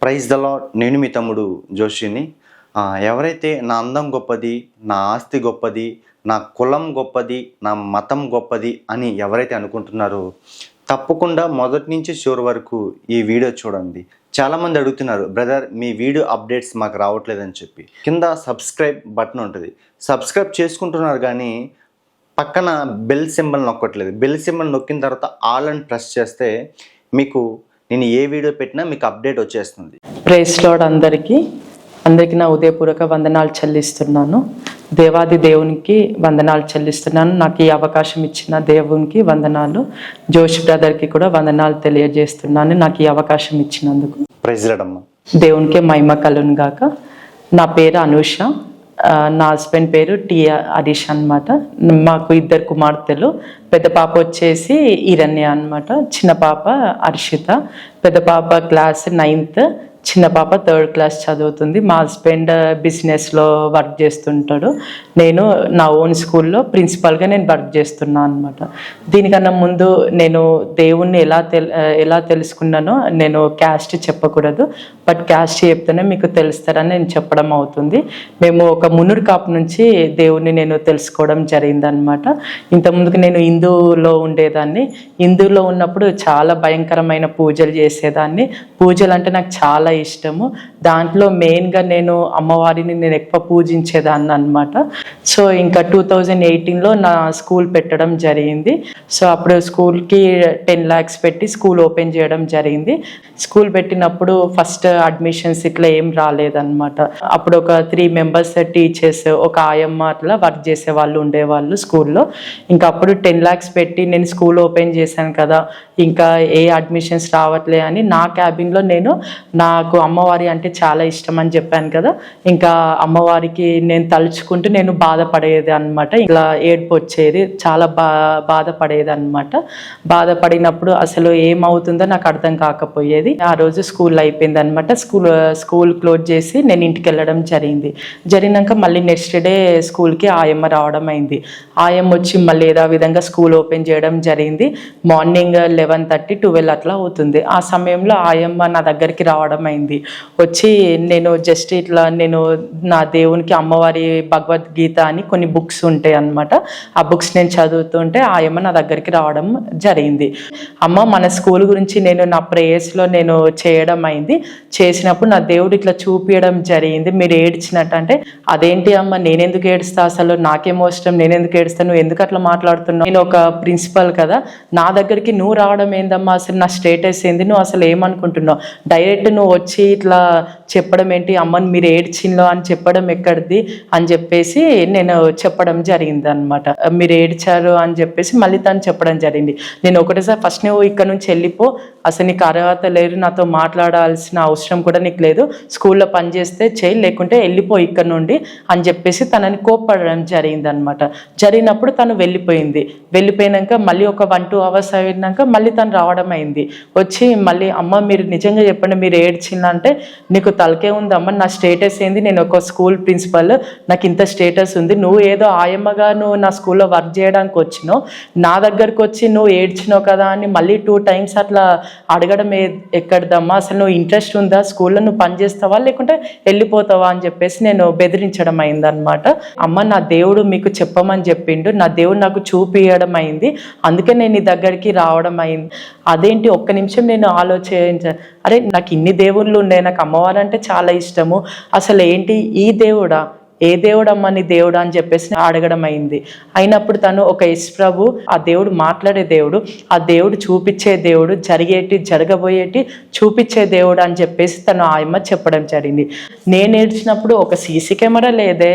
Praise the lord. నేను మీ తమ్ముడు జోషిని. ఎవరైతే నా అందం గొప్పది, నా ఆస్తి గొప్పది, నా కులం గొప్పది, నా మతం గొప్పది అని ఎవరైతే అనుకుంటున్నారో తప్పకుండా మొదటి నుంచి చివరి వరకు ఈ వీడియో చూడండి. చాలామంది అడుగుతున్నారు, బ్రదర్ మీ వీడియో అప్డేట్స్ మాకు రావట్లేదని చెప్పి. కింద సబ్స్క్రైబ్ బటన్ ఉంటుంది, సబ్స్క్రైబ్ చేసుకుంటున్నారు కానీ పక్కన బెల్ సింబల్ నొక్కట్లేదు. బెల్ సింబల్ నొక్కిన తర్వాత ఆల్ అని ప్రెస్ చేస్తే మీకు నేను ఏ వీడియో పెట్టినా మీకు అప్డేట్ వచ్చేస్తుంది. Praise lord. అందరికీ నా ఉదయపూర్వక వందనాలు చెల్లిస్తున్నాను. దేవాది దేవునికి వందనాలు చెల్లిస్తున్నాను. నాకు ఈ అవకాశం ఇచ్చిన దేవునికి వందనాలు. జోష్ బ్రదర్కి కూడా వందనాలు తెలియజేస్తున్నాను నాకు ఈ అవకాశం ఇచ్చినందుకు. ప్రైజ్ లార్డ్ అమ్మ. దేవునికే మహిమ కలుగును గాక. నా పేరు అనూష, నా హస్బెండ్ పేరు టి హరీష్ అనమాట. మాకు 2 కుమార్తెలు. పెద్ద పాప వచ్చేసి ఈరణ్య అనమాట, చిన్న పాప హర్షిత. పెద్ద పాప క్లాస్ 9th, చిన్న పాప 3rd క్లాస్ చదువుతుంది. మా హస్బెండ్ బిజినెస్లో వర్క్ చేస్తుంటాడు. నేను నా ఓన్ స్కూల్లో ప్రిన్సిపల్గా నేను వర్క్ చేస్తున్నాను అనమాట. దీనికన్నా ముందు నేను దేవుణ్ణి ఎలా తెలుసుకున్నానో, నేను క్యాస్ట్ చెప్పకూడదు, బట్ క్యాస్ట్ చెప్తేనే మీకు తెలుస్తారని నేను చెప్పడం అవుతుంది. మేము ఒక మున్నూరు కాపు నుంచి దేవుణ్ణి నేను తెలుసుకోవడం జరిగిందనమాట. ఇంతకుముందుకు నేను హిందూలో ఉండేదాన్ని. హిందూలో ఉన్నప్పుడు చాలా భయంకరమైన పూజలు చేసేదాన్ని. పూజలు అంటే నాకు చాలా ఇష్టము. దాంట్లో మెయిన్గా నేను అమ్మవారిని నేను ఎక్కువ పూజించేదాన్ని అనమాట. సో ఇంకా 2018లో నా స్కూల్ పెట్టడం జరిగింది. సో అప్పుడు స్కూల్కి 10 lakhs పెట్టి స్కూల్ ఓపెన్ చేయడం జరిగింది. స్కూల్ పెట్టినప్పుడు ఫస్ట్ అడ్మిషన్స్ ఇట్లా ఏం రాలేదన్నమాట. అప్పుడు ఒక 3 members టీచర్స్, ఒక ఆయమ్మ అట్లా వర్క్ చేసే వాళ్ళు ఉండేవాళ్ళు స్కూల్లో. ఇంకా అప్పుడు 10 lakhs పెట్టి నేను స్కూల్ ఓపెన్ చేశాను కదా, ఇంకా ఏ అడ్మిషన్స్ రావట్లే అని నా క్యాబిన్లో నాకు అమ్మవారి అంటే చాలా ఇష్టం అని చెప్పాను కదా, ఇంకా అమ్మవారికి నేను తలుచుకుంటూ నేను బాధపడేది అనమాట. ఇలా ఏడుపు వచ్చేది, చాలా బాధపడేది అనమాట. బాధపడినప్పుడు అసలు ఏమవుతుందో నాకు అర్థం కాకపోయేది. ఆ రోజు స్కూల్ అయిపోయింది అనమాట. స్కూల్ క్లోజ్ చేసి నేను ఇంటికి వెళ్ళడం జరిగినాక మళ్ళీ నెక్స్ట్ డే స్కూల్కి ఆయమ్మ రావడం అయింది. ఆయమ్మ వచ్చి మళ్ళీ ఏదో విధంగా స్కూల్ ఓపెన్ చేయడం జరిగింది. మార్నింగ్ 11:30, 12 అట్లా అవుతుంది. ఆ సమయంలో ఆయమ్మ నా దగ్గరికి రావడం అయింది. వచ్చి నేను జస్ట్ ఇట్లా నా దేవునికి అమ్మవారి భగవద్గీత అని కొన్ని బుక్స్ ఉంటాయి అన్నమాట. ఆ బుక్స్ నేను చదువుతుంటే ఆయమ్మ నా దగ్గరికి రావడం జరిగింది. అమ్మ, మన స్కూల్ గురించి నేను నా ప్రేయర్స్లో నేను చేయడం అయింది. చేసినప్పుడు నా దేవుడు ఇట్లా చూపించడం జరిగింది, మీరు ఏడ్చినట్టు. అంటే అదేంటి అమ్మ, నేనెందుకు ఏడుస్తా, అసలు నాకేమో ఇష్టం, నేనెందుకు ఏడుస్తా, నువ్వు ఎందుకు అట్లా మాట్లాడుతున్నావు, నేను ఒక ప్రిన్సిపల్ కదా, నా దగ్గరికి నువ్వు రావడం ఏందమ్మా, అసలు నా స్టేటస్ ఏంది, నువ్వు అసలు ఏమనుకుంటున్నావు, డైరెక్ట్ నువ్వు వచ్చి ఇట్లా చెప్పడం ఏంటి, అమ్మని మీరు ఏడ్చిందో అని చెప్పడం ఎక్కడిది అని చెప్పేసి నేను చెప్పడం జరిగింది అనమాట. మీరు ఏడ్చారు అని చెప్పేసి మళ్ళీ తను చెప్పడం జరిగింది. నేను ఒకటేసారి ఫస్ట్ నువ్వు ఇక్కడ నుంచి వెళ్ళిపో, అసలు నీకు అర్హత లేదు, నాతో మాట్లాడాల్సిన అవసరం కూడా నీకు లేదు, స్కూల్లో పనిచేస్తే చేయి, లేకుంటే వెళ్ళిపో ఇక్కడ నుండి అని చెప్పేసి తనని కోప్పడడం జరిగింది అనమాట. జరిగినప్పుడు తను వెళ్ళిపోయినాక మళ్ళీ ఒక 1-2 hours అయినాక మళ్ళీ తను రావడం అయింది. వచ్చి మళ్ళీ, అమ్మ మీరు నిజంగా చెప్పండి, మీరు ఏడ్చిందంటే నీకు తలకే ఉందమ్మ, నా స్టేటస్ ఏంది, నేను ఒక స్కూల్ ప్రిన్సిపల్, నాకు ఇంత స్టేటస్ ఉంది, నువ్వు ఏదో ఆయమ్మగా నువ్వు నా స్కూల్లో వర్క్ చేయడానికి వచ్చినావు, నా దగ్గరకు వచ్చి నువ్వు ఏడ్చినావు కదా అని మళ్ళీ 2 times అట్లా అడగడం ఎక్కడదమ్మా, అసలు నువ్వు ఇంట్రెస్ట్ ఉందా, స్కూల్లో నువ్వు పనిచేస్తావా లేకుంటే వెళ్ళిపోతావా అని చెప్పేసి నేను బెదిరించడం అయిందనమాట. అమ్మ, నా దేవుడు మీకు చెప్పమని చెప్పిండు, నా దేవుడు నాకు చూపియడం అయింది, అందుకే నేను నీ దగ్గరికి రావడం అయింది. అదేంటి, ఒక్క నిమిషం నేను ఆలోచించాను, అరే నాకు ఇన్ని దేవుళ్ళు ఉన్నాయి, నాకు అమ్మవారు అంటే చాలా ఇష్టము, అసలు ఏంటి ఈ దేవుడా, ఏ దేవుడమ్మా నీ దేవుడు అని చెప్పేసి అడగడం అయింది. అయినప్పుడు తను ఒక యేసు ప్రభు, ఆ దేవుడు మాట్లాడే దేవుడు, ఆ దేవుడు చూపించే దేవుడు, జరగబోయేటి చూపించే దేవుడు అని చెప్పేసి తను ఆయమ్మ చెప్పడం జరిగింది. నేను ఏడ్చినప్పుడు ఒక సీసీ కెమెరా లేదే,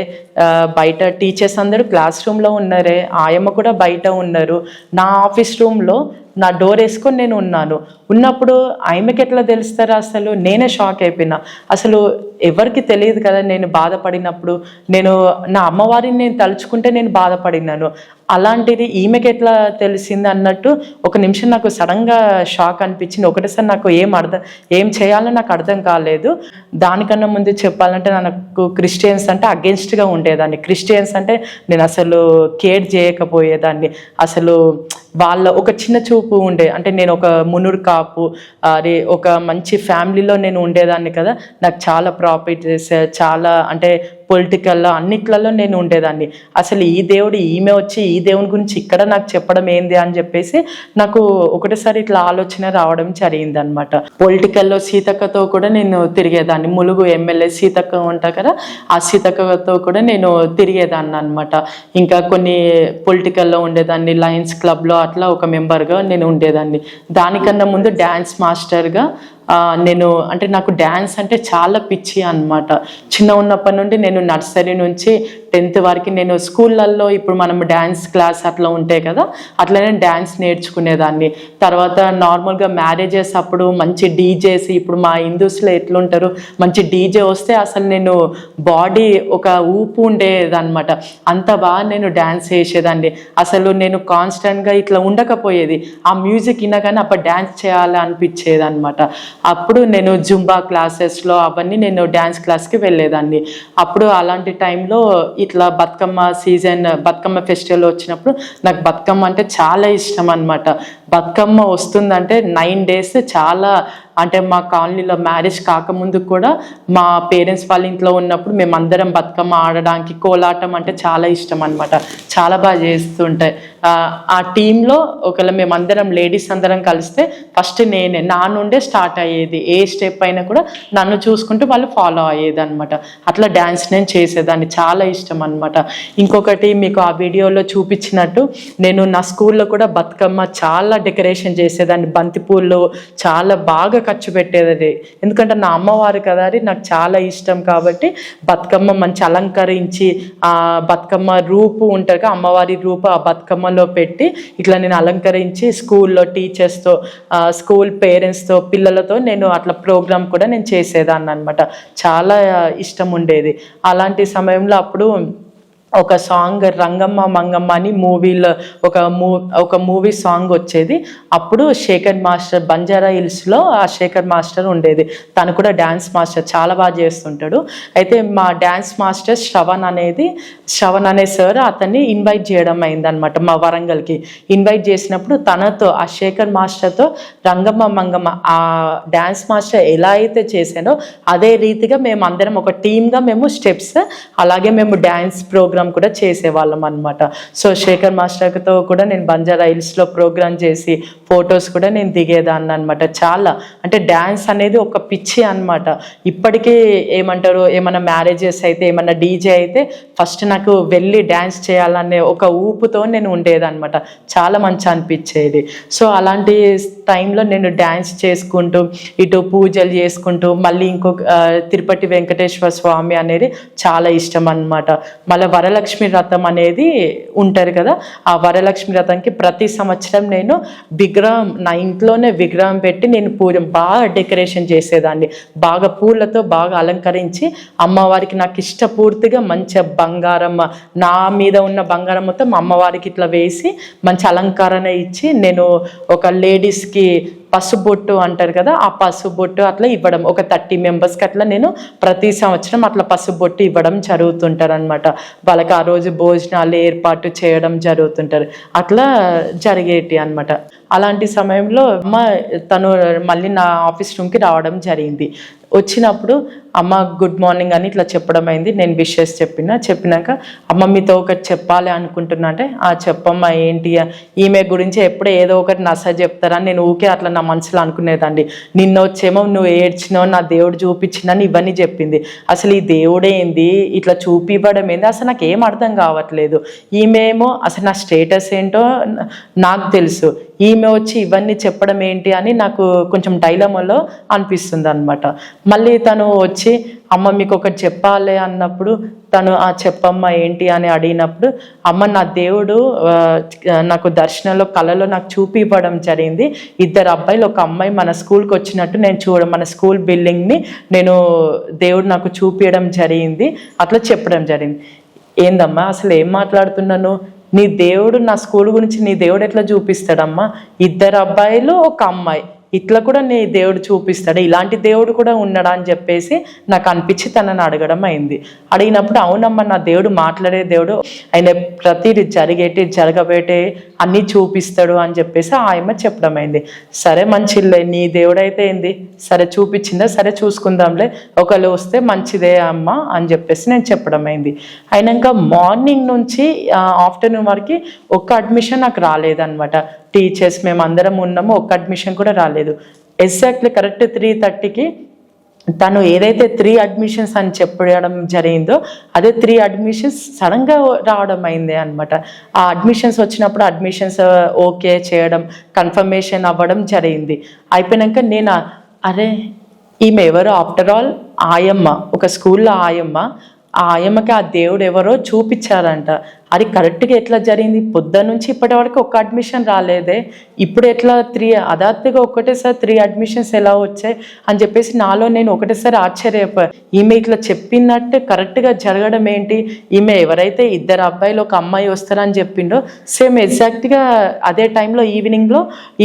బయట టీచర్స్ అందరూ క్లాస్ రూమ్లో ఉన్నారే, ఆయమ్మ కూడా బయట ఉన్నారు, నా ఆఫీస్ రూమ్లో నా డోర్ వేసుకొని నేను ఉన్నప్పుడు ఆమెకి ఎట్లా తెలుస్తారా, అసలు నేనే షాక్ అయిపోయినా. అసలు ఎవరికి తెలియదు కదా నేను బాధపడినప్పుడు, నేను నా అమ్మవారిని నేను తలుచుకుంటే నేను బాధపడినాను, అలాంటిది ఈమెకి ఎట్లా తెలిసింది అన్నట్టు ఒక నిమిషం నాకు సడన్గా షాక్ అనిపించింది. ఒకటేసారి నాకు ఏం చేయాలో నాకు అర్థం కాలేదు. దానికన్నా ముందు చెప్పాలంటే నాకు క్రిస్టియన్స్ అంటే అగెన్స్ట్గా ఉండేదాన్ని. క్రిస్టియన్స్ అంటే నేను అసలు కేర్ చేయకపోయేదాన్ని. అసలు వాళ్ళ ఒక చిన్న చూపు ఉండే, అంటే నేను ఒక మునురు కాపు, అరే ఒక మంచి ఫ్యామిలీలో నేను ఉండేదాన్ని కదా, నాకు చాలా ప్రాపర్టీస్, చాలా అంటే పొలిటికల్లో అన్నిట్లలో నేను ఉండేదాన్ని. అసలు ఈమె వచ్చి ఈ దేవుని గురించి ఇక్కడ నాకు చెప్పడం ఏంది అని చెప్పేసి నాకు ఒకటేసారి ఇట్లా ఆలోచన రావడం జరిగింది అనమాట. పొలిటికల్లో సీతక్కతో కూడా నేను తిరిగేదాన్ని. ములుగు ఎమ్మెల్యే సీతక్క ఉంటా కదా, ఆ సీతక్కతో కూడా నేను తిరిగేదాన్ని అనమాట. ఇంకా కొన్ని పొలిటికల్లో ఉండేదాన్ని, లయన్స్ క్లబ్లో అట్లా ఒక మెంబర్గా నేను ఉండేదాన్ని. దానికన్నా ముందు డ్యాన్స్ మాస్టర్గా నేను, అంటే నాకు డ్యాన్స్ అంటే చాలా పిచ్చి అనమాట. చిన్న ఉన్నప్పటి నుండి నేను నర్సరీ నుంచి 10th వరకు నేను స్కూళ్ళల్లో ఇప్పుడు మనం డ్యాన్స్ క్లాస్ అట్లా ఉంటాయి కదా, అట్లనే డ్యాన్స్ నేర్చుకునేదాన్ని. తర్వాత నార్మల్గా మ్యారేజెస్ అప్పుడు మంచి డీజేస్, ఇప్పుడు మా హిందూస్లో ఎట్లుంటారు, మంచి డీజే వస్తే అసలు నేను బాడీ ఒక ఊపు ఉండేదన్నమాట. అంత బాగా నేను డ్యాన్స్ చేసేదాన్ని. అసలు నేను కాన్స్టెంట్గా ఇట్లా ఉండకపోయేది, ఆ మ్యూజిక్ వినగానే అప్పుడు డ్యాన్స్ చేయాలి అనిపించేది అనమాట. అప్పుడు నేను జుంబా క్లాసెస్లో అవన్నీ నేను డ్యాన్స్ క్లాస్కి వెళ్ళేదాన్ని. అప్పుడు అలాంటి టైంలో ఇట్లా బతుకమ్మ సీజన్, బతుకమ్మ ఫెస్టివల్ వచ్చినప్పుడు నాకు బతుకమ్మ అంటే చాలా ఇష్టం అనమాట. బతుకమ్మ వస్తుందంటే 9 days చాలా, అంటే మా కాలనీలో మ్యారేజ్ కాకముందు కూడా మా పేరెంట్స్ వాళ్ళ ఇంట్లో ఉన్నప్పుడు మేమందరం బతుకమ్మ ఆడడానికి, కోలాటం అంటే చాలా ఇష్టం అనమాట. చాలా బాగా చేస్తుంటాయి. ఆ టీంలో ఒకవేళ మేమందరం లేడీస్ అందరం కలిస్తే ఫస్ట్ నా నుండే స్టార్ట్ అయ్యేది. ఏ స్టెప్ అయినా కూడా నన్ను చూసుకుంటూ వాళ్ళు ఫాలో అయ్యేది అనమాట. అట్లా డ్యాన్స్ నేను చేసేదాన్ని, చాలా ఇష్టం అనమాట. ఇంకొకటి మీకు ఆ వీడియోలో చూపించినట్టు నేను నా స్కూల్లో కూడా బతుకమ్మ చాలా డెకరేషన్ చేసేదాన్ని. బంతిపూలు చాలా బాగా ఖర్చు పెట్టేది, ఎందుకంటే నా అమ్మవారు కదా, అది నాకు చాలా ఇష్టం కాబట్టి బతుకమ్మ మంచి అలంకరించి, ఆ బతుకమ్మ రూపు ఉంటుంది, అమ్మవారి రూపు ఆ బతుకమ్మలో పెట్టి ఇట్లా నేను అలంకరించి స్కూల్లో టీచర్స్తో, స్కూల్ పేరెంట్స్తో, పిల్లలతో నేను అట్లా ప్రోగ్రామ్ కూడా నేను చేసేదాన్ని అనమాట. చాలా ఇష్టం ఉండేది. అలాంటి సమయంలో అప్పుడు ఒక సాంగ్ రంగమ్మ మంగమ్మ అని మూవీలో ఒక మూవీ సాంగ్ వచ్చేది. అప్పుడు శేఖర్ మాస్టర్, బంజారా హిల్స్లో ఆ శేఖర్ మాస్టర్ ఉండేది. తను కూడా డ్యాన్స్ మాస్టర్, చాలా బాగా చేస్తుంటాడు. అయితే మా డ్యాన్స్ మాస్టర్ శ్రవణ్ అనే సార్ అతన్ని ఇన్వైట్ చేయడం అయిందనమాట. మా వరంగల్కి ఇన్వైట్ చేసినప్పుడు తనతో, ఆ శేఖర్ మాస్టర్తో రంగమ్మ మంగమ్మ ఆ డ్యాన్స్ మాస్టర్ ఎలా అయితే చేశానో అదే రీతిగా మేము అందరం ఒక టీమ్గా మేము స్టెప్స్, అలాగే మేము డ్యాన్స్ ప్రోగ్రామ్ కూడా చేసేవాళ్ళం అనమాట. సో శేఖర్ మాస్టర్తో కూడా నేను బంజారా హిల్స్లో ప్రోగ్రామ్ చేసి ఫొటోస్ కూడా నేను దిగేదాన్ని అనమాట. చాలా, అంటే డ్యాన్స్ అనేది ఒక పిచ్చి అనమాట. ఇప్పటికీ ఏమంటారు, ఏమైనా మ్యారేజెస్ అయితే, ఏమన్నా డీజే అయితే ఫస్ట్ నాకు వెళ్ళి డ్యాన్స్ చేయాలనే ఒక ఊపుతో నేను ఉండేదన్నమాట. చాలా మంచి అనిపించేది. సో అలాంటి టైంలో నేను డ్యాన్స్ చేసుకుంటూ, ఇటు పూజలు చేసుకుంటూ, మళ్ళీ ఇంకొక తిరుపతి వెంకటేశ్వర స్వామి అనేది చాలా ఇష్టం అనమాట. మళ్ళీ వరలక్ష్మి వ్రతం అనేది ఉంటారు కదా, ఆ వరలక్ష్మి వ్రతంకి ప్రతి సంవత్సరం నేను విగ్రహం, నా ఇంట్లోనే విగ్రహం పెట్టి నేను బాగా డెకరేషన్ చేసేదాన్ని. బాగా పూలతో బాగా అలంకరించి అమ్మవారికి నాకు ఇష్టపూర్తిగా మంచి బంగారం, నా మీద ఉన్న బంగారం మొత్తం అమ్మవారికి ఇట్లా వేసి మంచి అలంకరణ ఇచ్చి, నేను ఒక లేడీస్కి పసుబొట్టు అంటారు కదా, ఆ పసుబొట్టు అట్లా ఇవ్వడం, ఒక 30 మెంబర్స్కి అట్లా నేను ప్రతి సంవత్సరం అట్లా పసుబొట్టు ఇవ్వడం జరుగుతుంటారు అనమాట. వాళ్ళకి ఆ రోజు భోజనాలు ఏర్పాటు చేయడం జరుగుతుంటారు. అట్లా జరిగేటి అనమాట. అలాంటి సమయంలో తను మళ్ళీ నా ఆఫీస్ రూమ్కి రావడం జరిగింది. వచ్చినప్పుడు అమ్మ గుడ్ మార్నింగ్ అని ఇట్లా చెప్పడం అయింది. నేను విషెస్ చెప్పినాక అమ్మ మీతో ఒకటి చెప్పాలి అనుకుంటున్నా అంటే, చెప్పమ్మా ఏంటి, ఈమె గురించి ఎప్పుడో ఏదో ఒకటి నస చెప్తారని నేను ఊకే అట్లా నా మనసులో అనుకునేదండి. నిన్న వచ్చేమో నువ్వు ఏడ్చినావు, నా దేవుడు చూపించినని ఇవన్నీ చెప్పింది. అసలు ఈ దేవుడే ఏంది, ఇట్లా చూపివ్వడం ఏంది, అసలు నాకు ఏం అర్థం కావట్లేదు. ఈమెమో అసలు నా స్టేటస్ ఏంటో నాకు తెలుసు, ఈమె వచ్చి ఇవన్నీ చెప్పడం ఏంటి అని నాకు కొంచెం డైలమాలో అనిపిస్తుంది అనమాట. మళ్ళీ తను వచ్చి అమ్మ మీకు ఒకటి చెప్పాలి అన్నప్పుడు తను చెప్పమ్మ ఏంటి అని అడిగినప్పుడు, అమ్మ నా దేవుడు నాకు దర్శనంలో కళలో నాకు చూపివ్వడం జరిగింది. 2 అబ్బాయిలు 1 అమ్మాయి మన స్కూల్కి వచ్చినట్టు నేను మన స్కూల్ బిల్డింగ్ని నేను దేవుడు నాకు చూపించడం జరిగింది, అట్లా చెప్పడం జరిగింది. ఏందమ్మా అసలు ఏం మాట్లాడుతున్నాను, నీ దేవుడు నా స్కూల్ గురించి నీ దేవుడు ఎట్లా చూపిస్తాడమ్మా, 2 అబ్బాయిలు 1 అమ్మాయి, ఇట్లా కూడా నీ దేవుడు చూపిస్తాడు, ఇలాంటి దేవుడు కూడా ఉన్నాడా అని చెప్పేసి నాకు అనిపించి తనని అడగడం అయింది. అడిగినప్పుడు అవునమ్మా నా దేవుడు మాట్లాడే దేవుడు, ఆయన ప్రతిది జరిగేటి జరగబేటే అన్నీ చూపిస్తాడు అని చెప్పేసి ఆయమ్మ చెప్పడం అయింది. సరే మంచిలే, నీ దేవుడు అయితే ఏంది, సరే చూపించిందా, సరే చూసుకుందాంలే, ఒకళ్ళు వస్తే మంచిదే అమ్మ అని చెప్పేసి నేను చెప్పడం అయింది. అయినాక మార్నింగ్ నుంచి ఆఫ్టర్నూన్ వరకు ఒక్క అడ్మిషన్ నాకు రాలేదన్నమాట. టీచర్స్ మేము అందరం ఉన్నాము, ఒక్క అడ్మిషన్ కూడా రాలేదు. ఎగ్జాక్ట్లీ కరెక్ట్ 3:30కి తను ఏదైతే 3 అడ్మిషన్స్ అని చెప్పడం జరిగిందో అదే 3 అడ్మిషన్స్ సడన్గా రావడం అయింది అనమాట. ఆ అడ్మిషన్స్ వచ్చినప్పుడు అడ్మిషన్స్ ఓకే చేయడం, కన్ఫర్మేషన్ అవ్వడం జరిగింది. అయిపోయాక నేను అరే ఈమె ఎవరో, ఆఫ్టర్ ఆల్ ఆయమ్మ, ఒక స్కూల్లో ఆయమ్మ, ఆ ఆయమ్మకి ఆ దేవుడు ఎవరో చూపించారంట. అది కరెక్ట్గా ఎట్లా జరిగింది, పొద్దున్న నుంచి ఇప్పటి వరకు ఒక్క అడ్మిషన్ రాలేదే, ఇప్పుడు ఎట్లా 3 అదాత్తుగా ఒకటేసారి 3 అడ్మిషన్స్ ఎలా వచ్చాయి అని చెప్పేసి నాలో నేను ఒకటేసారి ఆశ్చర్యపోయా. ఈమె ఇట్లా చెప్పినట్టు కరెక్ట్గా జరగడం ఏంటి, ఈమె ఎవరైతే 2 అబ్బాయిలు 1 అమ్మాయి వస్తారని చెప్పిండో సేమ్ ఎగ్జాక్ట్గా అదే టైంలో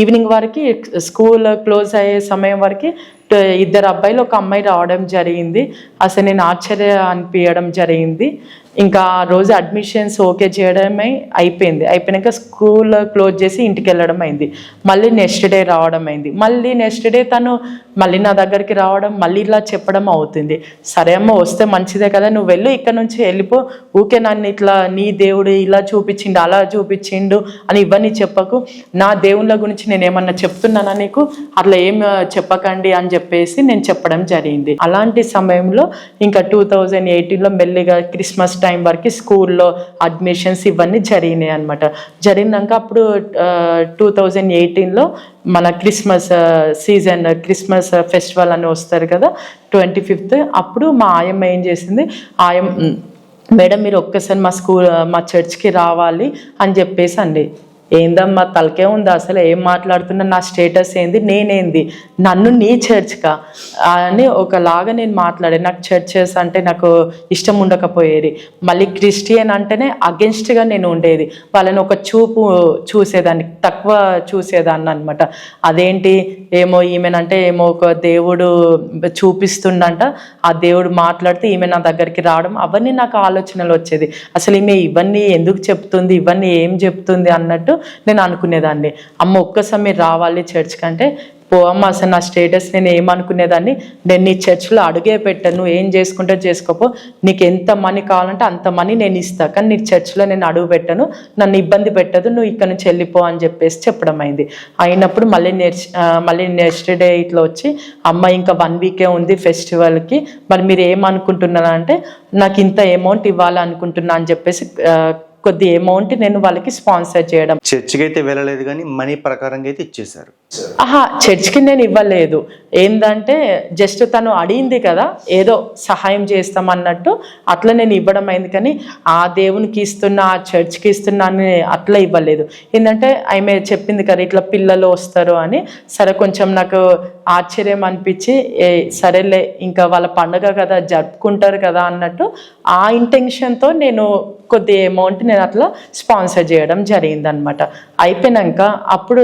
ఈవినింగ్ వరకు స్కూల్ క్లోజ్ అయ్యే సమయం వరకు 2 అబ్బాయిలు 1 అమ్మాయి రావడం జరిగింది. అసలు నేను ఆశ్చర్య అనిపించడం జరిగింది. ఇంకా ఆ రోజు అడ్మిషన్స్ ఓకే చేయడమే అయిపోయాక స్కూల్ క్లోజ్ చేసి ఇంటికి వెళ్ళడం అయింది. మళ్ళీ నెక్స్ట్ డే రావడం అయింది. మళ్ళీ నెక్స్ట్ డే తను మళ్ళీ నా దగ్గరికి రావడం, మళ్ళీ ఇలా చెప్పడం అవుతుంది. సరే అమ్మ వస్తే మంచిదే కదా, నువ్వు వెళ్ళు, ఇక్కడ నుంచి వెళ్ళిపో, ఊకే నన్ను ఇట్లా నీ దేవుడు ఇలా చూపించిండు అలా చూపించిండు అని ఇవన్నీ చెప్పకు, నా దేవుళ్ళ గురించి నేను ఏమన్నా చెప్తున్నానా నీకు, అట్లా ఏం చెప్పకండి అని చెప్పేసి నేను చెప్పడం జరిగింది. అలాంటి సమయంలో ఇంకా 2018లో మెల్లిగా క్రిస్మస్ టైం వరకు స్కూల్లో అడ్మిషన్స్ ఇవన్నీ జరిగినాయి అనమాట. జరిగినాక అప్పుడు 2018లో మన క్రిస్మస్ సీజన్, క్రిస్మస్ ఫెస్టివల్ అని వస్తారు కదా 25th, అప్పుడు మా ఆయమ్మ ఏం చేసింది, మేడం మీరు ఒక్కసారి మా చర్చ్కి రావాలి అని చెప్పేసి అండి. ఏందమ్మా తలకే ఉందా, అసలు ఏం మాట్లాడుతున్నా, నా స్టేటస్ ఏంది, నేనేంది, నన్ను నీ చర్చ్కా అని ఒకలాగా నేను మాట్లాడాను. నాకు చర్చెస్ అంటే నాకు ఇష్టం ఉండకపోయేది, మళ్ళీ క్రిస్టియన్ అంటేనే అగెన్స్ట్గా నేను ఉండేది, వాళ్ళని ఒక చూపు చూసేదాన్ని, తక్కువ చూసేదాన్ని అనమాట. అదేంటి ఏమో ఈమెనంటే ఏమో ఒక దేవుడు చూపిస్తుండంట, ఆ దేవుడు మాట్లాడితే ఈమె నా దగ్గరికి రావడం, అవన్నీ నాకు ఆలోచనలు వచ్చేది. అసలు ఈమె ఇవన్నీ ఎందుకు చెప్తుంది, ఇవన్నీ ఏం చెప్తుంది అన్నట్టు నేను అనుకునేదాన్ని. అమ్మ ఒక్కసారి మీరు రావాలి చర్చ్ కంటే, పోవమ్మ అసలు నా స్టేటస్ నేను ఏమనుకునేదాన్ని, నేను నీ చర్చ్లో అడుగే పెట్టాను, నువ్వు ఏం చేసుకుంటే చేసుకోపో, నీకు ఎంత మనీ కావాలంటే అంత మనీ నేను ఇస్తాను, కానీ నీ చర్చ్లో నేను అడుగు పెట్టాను, నన్ను ఇబ్బంది పెట్టదు, నువ్వు ఇక్కడ నుంచి వెళ్ళిపో అని చెప్పేసి చెప్పడం అయింది. అయినప్పుడు మళ్ళీ నెక్స్ట్ డే ఇట్లా వచ్చి, అమ్మ ఇంకా 1 వీకే ఉంది ఫెస్టివల్కి, మరి మీరు ఏమనుకుంటున్నారా అంటే, నాకు ఇంత అమౌంట్ ఇవ్వాలనుకుంటున్నా అని చెప్పేసి కొద్ది అమౌంట్ నేను వాళ్ళకి స్పాన్సర్ చేయడం. చర్చికి అయితే వెళ్ళలేదు కానీ మనీ ప్రకారంగా అయితే ఇచ్చేశారు. చర్చ్కి నేను ఇవ్వలేదు, ఏంటంటే జస్ట్ తను అడిగింది కదా ఏదో సహాయం చేస్తామన్నట్టు అట్లా నేను ఇవ్వడం అయింది. కానీ ఆ దేవునికి ఇస్తున్నా, ఆ చర్చ్కి ఇస్తున్నా అని అట్లా ఇవ్వలేదు. ఏంటంటే ఆమె చెప్పింది కదా ఇట్లా పిల్లలు వస్తారు అని, సరే కొంచెం నాకు ఆశ్చర్యం అనిపించి, సరేలే ఇంకా వాళ్ళ పండుగ కదా జరుపుకుంటారు కదా అన్నట్టు ఆ ఇంటెన్షన్తో నేను కొద్ది అమౌంట్ నేను అట్లా స్పాన్సర్ చేయడం జరిగిందనమాట. అయిపోయాక అప్పుడు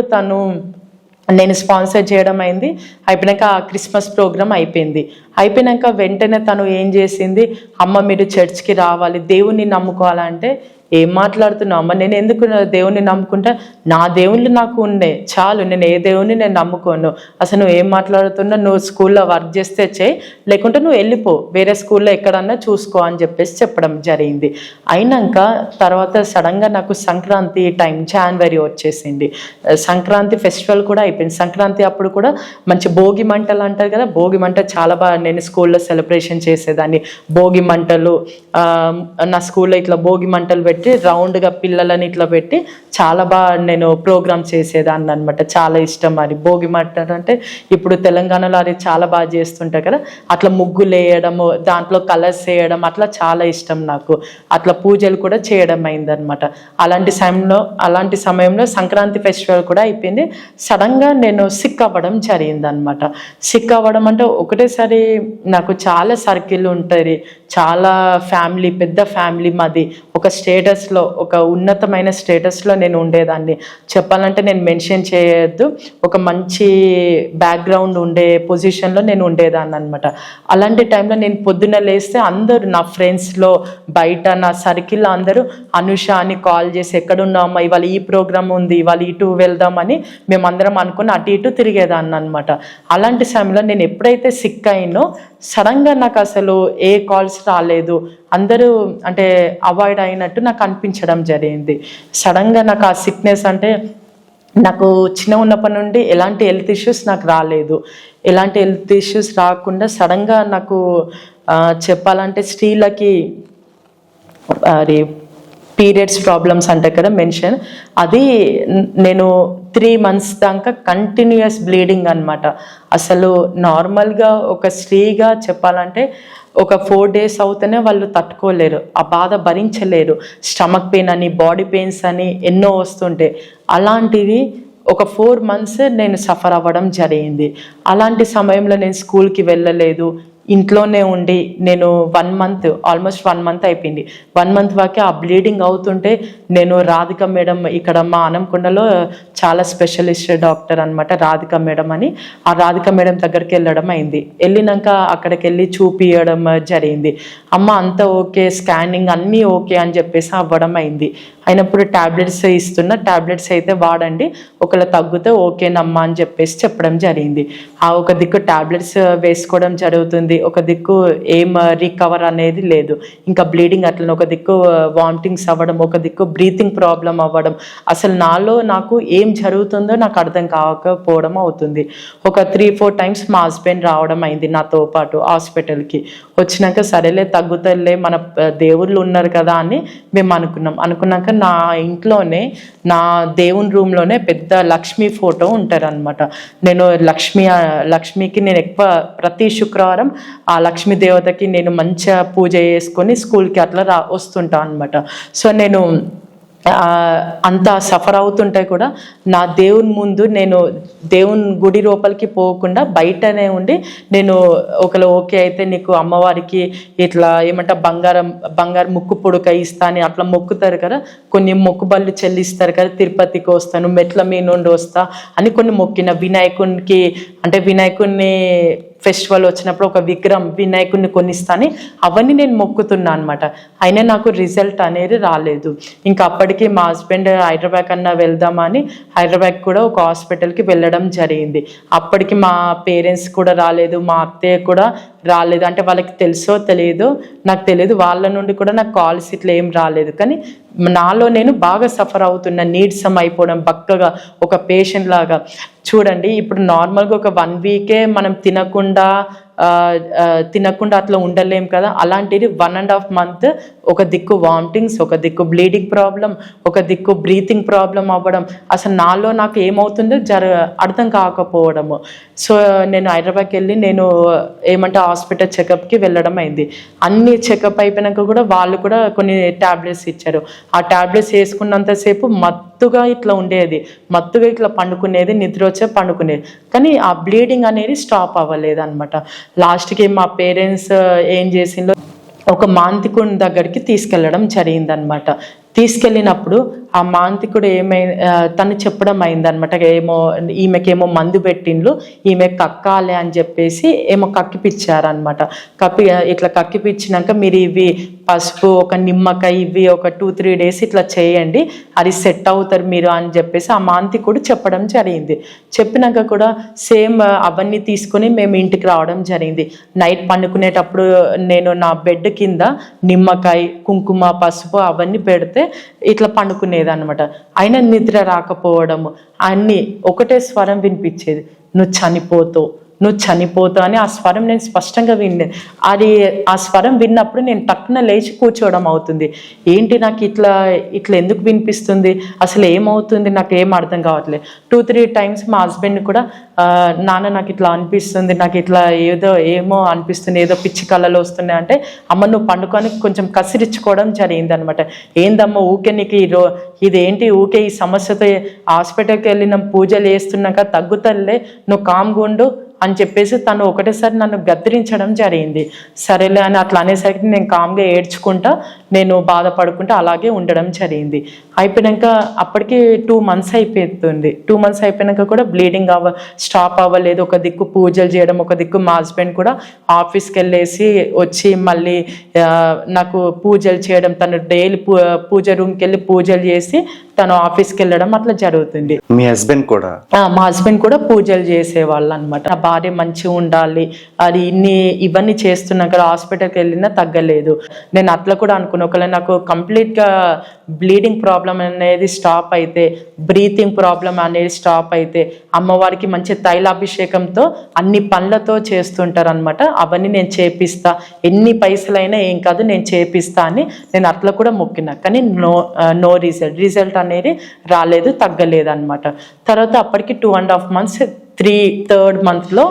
నేను స్పాన్సర్ చేయడం అయింది. అయిపోయాక ఆ క్రిస్మస్ ప్రోగ్రామ్ అయిపోయాక వెంటనే తను ఏం చేసింది, అమ్మ మీరు చర్చ్కి రావాలి, దేవుణ్ణి నమ్ముకోవాలంటే, ఏం మాట్లాడుతున్నావు అమ్మ, నేను ఎందుకు దేవుణ్ణి నమ్ముకుంటా, నా దేవుళ్ళు నాకు ఉండే చాలు, నేను ఏ దేవుణ్ణి నేను నమ్ముకోను, అసలు నువ్వు ఏం మాట్లాడుతున్నా, నువ్వు స్కూల్లో వర్క్ చేస్తే చేయి, లేకుంటే నువ్వు వెళ్ళిపో, వేరే స్కూల్లో ఎక్కడన్నా చూసుకో అని చెప్పేసి చెప్పడం జరిగింది. అయినాక తర్వాత సడన్గా నాకు సంక్రాంతి టైం జనవరి వచ్చేసింది, సంక్రాంతి ఫెస్టివల్ కూడా అయిపోయింది. సంక్రాంతి అప్పుడు కూడా మంచి భోగి మంటలు అంటారు కదా, భోగి మంట చాలా బాగా నేను స్కూల్లో సెలబ్రేషన్ చేసేదాన్ని. భోగి మంటలు నా స్కూల్లో ఇట్లా భోగి మంటలు పెట్టి రౌండ్గా పిల్లలని ఇట్లా పెట్టి చాలా బాగా నేను ప్రోగ్రామ్ చేసేదాన్ని అనమాట. చాలా ఇష్టం అది భోగి మంటలు అంటే. ఇప్పుడు తెలంగాణలో అది చాలా బాగా చేస్తుంటారు కదా, అట్లా ముగ్గులు వేయడము, దాంట్లో కలర్స్ వేయడం, అట్లా చాలా ఇష్టం నాకు. అట్లా పూజలు కూడా చేయడం అయిందనమాట. అలాంటి సమయంలో సంక్రాంతి ఫెస్టివల్ కూడా అయిపోయింది. సడన్గా నేను సిక్ అవ్వడం జరిగిందనమాట. సిక్ అవ్వడం అంటే ఒకటేసారి నాకు చాలా సర్కిల్ ఉంటుంది, చాలా ఫ్యామిలీ, పెద్ద ఫ్యామిలీ మాది, ఒక స్టేట్ స్టేటస్లో, ఒక ఉన్నతమైన స్టేటస్లో నేను ఉండేదాన్ని. చెప్పాలంటే నేను మెన్షన్ చేయొద్దు, ఒక మంచి బ్యాక్గ్రౌండ్ ఉండే పొజిషన్లో నేను ఉండేదాన్ని అనమాట. అలాంటి టైంలో నేను పొద్దున్న లేస్తే అందరూ నా ఫ్రెండ్స్లో, బయట నా సర్కిల్లో అందరూ అనుష అని కాల్ చేసి ఎక్కడున్నామా, ఇవాళ ఈ ప్రోగ్రామ్ ఉంది, ఇవాళ ఇటు వెళ్దామని మేమందరం అనుకుని అటు ఇటు తిరిగేదాన్ని అనమాట. అలాంటి సమయంలో నేను ఎప్పుడైతే సిక్ అయినో సడన్గా నాకు అసలు ఏ కాల్స్ రాలేదు. అందరూ అంటే అవాయిడ్ అయినట్టు నాకు అనిపించడం జరిగింది. సడన్గా నాకు ఆ సిక్నెస్ అంటే నాకు చిన్న ఉన్నప్పటి నుండి ఎలాంటి హెల్త్ ఇష్యూస్ నాకు రాలేదు. ఎలాంటి హెల్త్ ఇష్యూస్ రాకుండా సడన్గా నాకు చెప్పాలంటే స్త్రీలకి అది పీరియడ్స్ ప్రాబ్లమ్స్ అంటే కదా మెన్షన్, అది నేను 3 months దాకా కంటిన్యూస్ బ్లీడింగ్ అనమాట. అసలు నార్మల్గా ఒక స్త్రీగా చెప్పాలంటే ఒక 4 days అవుతేనే వాళ్ళు తట్టుకోలేరు, ఆ బాధ భరించలేరు. స్టమక్ పెయిన్ అని, బాడీ పెయిన్స్ అని ఎన్నో వస్తుంటాయి. అలాంటివి ఒక 4 months నేను సఫర్ అవ్వడం జరిగింది. అలాంటి సమయంలో నేను స్కూల్కి వెళ్ళలేదు, ఇంట్లోనే ఉండి నేను 1 month, ఆల్మోస్ట్ 1 month అయిపోయింది. 1 month వరకే ఆ బ్లీడింగ్ అవుతుంటే నేను రాధిక మేడం, ఇక్కడ మా ఆనంకొండలో చాలా స్పెషలిస్ట్ డాక్టర్ అనమాట రాధిక మేడం అని, ఆ రాధిక మేడం దగ్గరికి వెళ్ళడం అయింది. వెళ్ళినాక అక్కడికి వెళ్ళి చూపించడం జరిగింది. అమ్మ అంతా ఓకే, స్కానింగ్ అన్నీ ఓకే అని చెప్పేసి అవ్వడం అయింది. అయినప్పుడు ట్యాబ్లెట్స్ ఇస్తున్నా, ట్యాబ్లెట్స్ అయితే వాడండి, ఒకవేళ తగ్గితే ఓకేనమ్మా అని చెప్పేసి చెప్పడం జరిగింది. ఆ ఒక దిక్కు ట్యాబ్లెట్స్ వేసుకోవడం జరుగుతుంది, ఒక దిక్కు ఏం రికవర్ అనేది లేదు. ఇంకా బ్లీడింగ్ అట్లనే, ఒక దిక్కు వామిటింగ్స్ అవ్వడం, ఒక దిక్కు బ్రీతింగ్ ప్రాబ్లం అవ్వడం. అసలు నాకు ఏం జరుగుతుందో నాకు అర్థం కాకపోవడం అవుతుంది. ఒక 3-4 times మా హస్బెండ్ రావడం అయింది నాతో పాటు హాస్పిటల్కి. వచ్చినాక సరేలే తగ్గుతలే, మన దేవుళ్ళు ఉన్నారు కదా అని మేము అనుకున్నాక నా ఇంట్లోనే, నా దేవుని రూమ్లోనే పెద్ద లక్ష్మీ ఫోటో ఉంటారనమాట. నేను లక్ష్మికి నేను ఎక్కువ ప్రతి శుక్రవారం ఆ లక్ష్మీ దేవతకి నేను మంచిగా పూజ చేసుకొని స్కూల్కి అట్లా వస్తుంటాను అనమాట. సో నేను అంత సఫర్ అవుతుంటే కూడా నా దేవుని ముందు నేను దేవుని గుడి లోపలికి పోకుండా బయటనే ఉండి నేను ఒకవేళ ఓకే అయితే నీకు అమ్మవారికి ఇట్లా ఏమంటా బంగారం ముక్కు పొడుక ఇస్తా అని అట్లా మొక్కుతారు కదా, కొన్ని మొక్కుబళ్ళు చెల్లిస్తారు కదా, తిరుపతికి వస్తాను, మెట్ల మీ నుండి వస్తా అని కొన్ని మొక్కిన. వినాయకునికి అంటే వినాయకుడిని ఫెస్టివల్ వచ్చినప్పుడు ఒక వినాయకుడిని కొనిస్తాని అవన్నీ నేను మొక్కుతున్నా అనమాట. అయినా నాకు రిజల్ట్ అనేది రాలేదు. ఇంకా అప్పటికి మా హస్బెండ్ హైదరాబాద్ కన్నా వెళ్దామని హైదరాబాద్ కూడా ఒక హాస్పిటల్కి వెళ్ళడం జరిగింది. అప్పటికి మా పేరెంట్స్ కూడా రాలేదు, మా అత్తయ్య కూడా రాలేదు. అంటే వాళ్ళకి తెలుసో తెలియదో నాకు తెలియదు, వాళ్ళ నుండి కూడా నాకు కాల్స్ ఇట్లా ఏం రాలేదు. కానీ నాలో నేను బాగా సఫర్ అవుతున్నా, నీరసం అయిపోవడం, బక్కగా ఒక పేషెంట్ లాగా. చూడండి, ఇప్పుడు నార్మల్గా ఒక 1 week మనం తినకుండా అట్లా ఉండలేం కదా, అలాంటిది 1.5 month ఒక దిక్కు వామిటింగ్స్, ఒక దిక్కు బ్లీడింగ్ ప్రాబ్లం, ఒక దిక్కు బ్రీతింగ్ ప్రాబ్లం అవ్వడం. అసలు నాకు ఏమవుతుందో అర్థం కాకపోవడము. సో నేను హైదరాబాద్కి వెళ్ళి నేను హాస్పిటల్ చెకప్కి వెళ్ళడం అయింది. అన్ని చెకప్ అయిపోయినాక కూడా వాళ్ళు కూడా కొన్ని ట్యాబ్లెట్స్ ఇచ్చారు. ఆ ట్యాబ్లెట్స్ వేసుకున్నంతసేపు మత్తుగా ఇట్లా ఉండేది, మత్తుగా ఇట్లా పండుకునేది, నిద్ర వచ్చే పండుకునేది. కానీ ఆ బ్లీడింగ్ అనేది స్టాప్ అవ్వలేదు అనమాట. లాస్ట్కి మా పేరెంట్స్ ఏం చేసిందో ఒక మాంత్రికుని దగ్గరికి తీసుకెళ్ళడం జరిగిందనమాట. తీసుకెళ్ళినప్పుడు ఆ మాంత్రికుడు తను చెప్పడం అయిందనమాట, ఈమెకేమో మందు పెట్టిండ్లు, ఈమె కక్కాలి అని చెప్పేసి కక్కిపిచ్చారనమాట. ఇట్లా కక్కిపిచ్చినాక మీరు ఇవి పసుపు, ఒక నిమ్మకాయ, ఇవి ఒక 2-3 days ఇట్లా చేయండి, అది సెట్ అవుతారు మీరు అని చెప్పేసి ఆ మాంత్రికుడు చెప్పడం జరిగింది. చెప్పినాక కూడా సేమ్ అవన్నీ తీసుకొని మేము ఇంటికి రావడం జరిగింది. నైట్ పండుకునేటప్పుడు నేను నా బెడ్ కింద నిమ్మకాయ, కుంకుమ, పసుపు అవన్నీ పెడితే ఇట్లా పండుకునేది అనమాట. అయినా నిద్ర రాకపోవడము, అన్నీ ఒకటే స్వరం వినిపించేది, నువ్వు చనిపోతావు అని. ఆ స్వరం నేను స్పష్టంగా విన్నే. ఆ స్వరం విన్నప్పుడు నేను టక్కున లేచి కూర్చోవడం అవుతుంది. ఏంటి నాకు ఇట్లా ఎందుకు వినిపిస్తుంది, అసలు ఏమవుతుంది, నాకు ఏం అర్థం కావట్లేదు. 2-3 times మా హస్బెండ్ కూడా నాన్న నాకు ఇట్లా అనిపిస్తుంది, నాకు ఇట్లా ఏమో అనిపిస్తుంది, ఏదో పిచ్చి కళలు వస్తున్నాయి అంటే, అమ్మ నువ్వు పండుకొని కొంచెం కసిరించుకోవడం జరిగింది అనమాట. ఏందమ్మా ఊకే నీకు ఇదేంటి, ఊకే ఈ సమస్యతో హాస్పిటల్కి వెళ్ళిన పూజలు చేస్తున్నాక తగ్గుతలే, నువ్వు కామ్గుండు అని చెప్పేసి తను ఒకటేసారి నన్ను గద్దిరించడం జరిగింది. సరేలే అని అట్లా అనేసరికి నేను కామ్గా ఏడ్చుకుంటా, నేను బాధపడుకుంటా అలాగే ఉండడం జరిగింది. అయిపోయాక అప్పటికి 2 months అయిపోతుంది. 2 months అయిపోయాక కూడా బ్లీడింగ్ స్టాప్ అవ్వలేదు. ఒక దిక్కు పూజలు చేయడం, ఒక దిక్కు మా హస్బెండ్ కూడా ఆఫీస్కి వెళ్ళేసి వచ్చి మళ్ళీ నాకు పూజలు చేయడం, తను డైలీ పూజ రూమ్కి వెళ్ళి పూజలు చేసి తను ఆఫీస్కి వెళ్ళడం అట్లా జరుగుతుంది. మీ హస్బెండ్ కూడా? మా హస్బెండ్ కూడా పూజలు చేసేవాళ్ళు అనమాట. నా భార్య మంచిగా ఉండాలి, అది ఇవన్నీ చేస్తున్నాం కదా, హాస్పిటల్కి వెళ్ళినా తగ్గలేదు. నేను అట్లా కూడా అనుకున్నా, ఒకవేళ నాకు కంప్లీట్గా బ్లీడింగ్ ప్రాబ్లం అనేది స్టాప్ అయితే, బ్రీతింగ్ ప్రాబ్లం అనేది స్టాప్ అయితే, అమ్మవారికి మంచి తైలాభిషేకంతో అన్ని పనులతో చేస్తుంటారు అనమాట. అవన్నీ నేను చేపిస్తా, ఎన్ని పైసలైనా ఏం కాదు నేను చేపిస్తా అని నేను అట్లా కూడా మొక్కినా. కానీ నో రిజల్ట్ అనేది రాలేదు, తగ్గలేదు అనమాట. తర్వాత అప్పటికి 2.5 months 3rd monthలో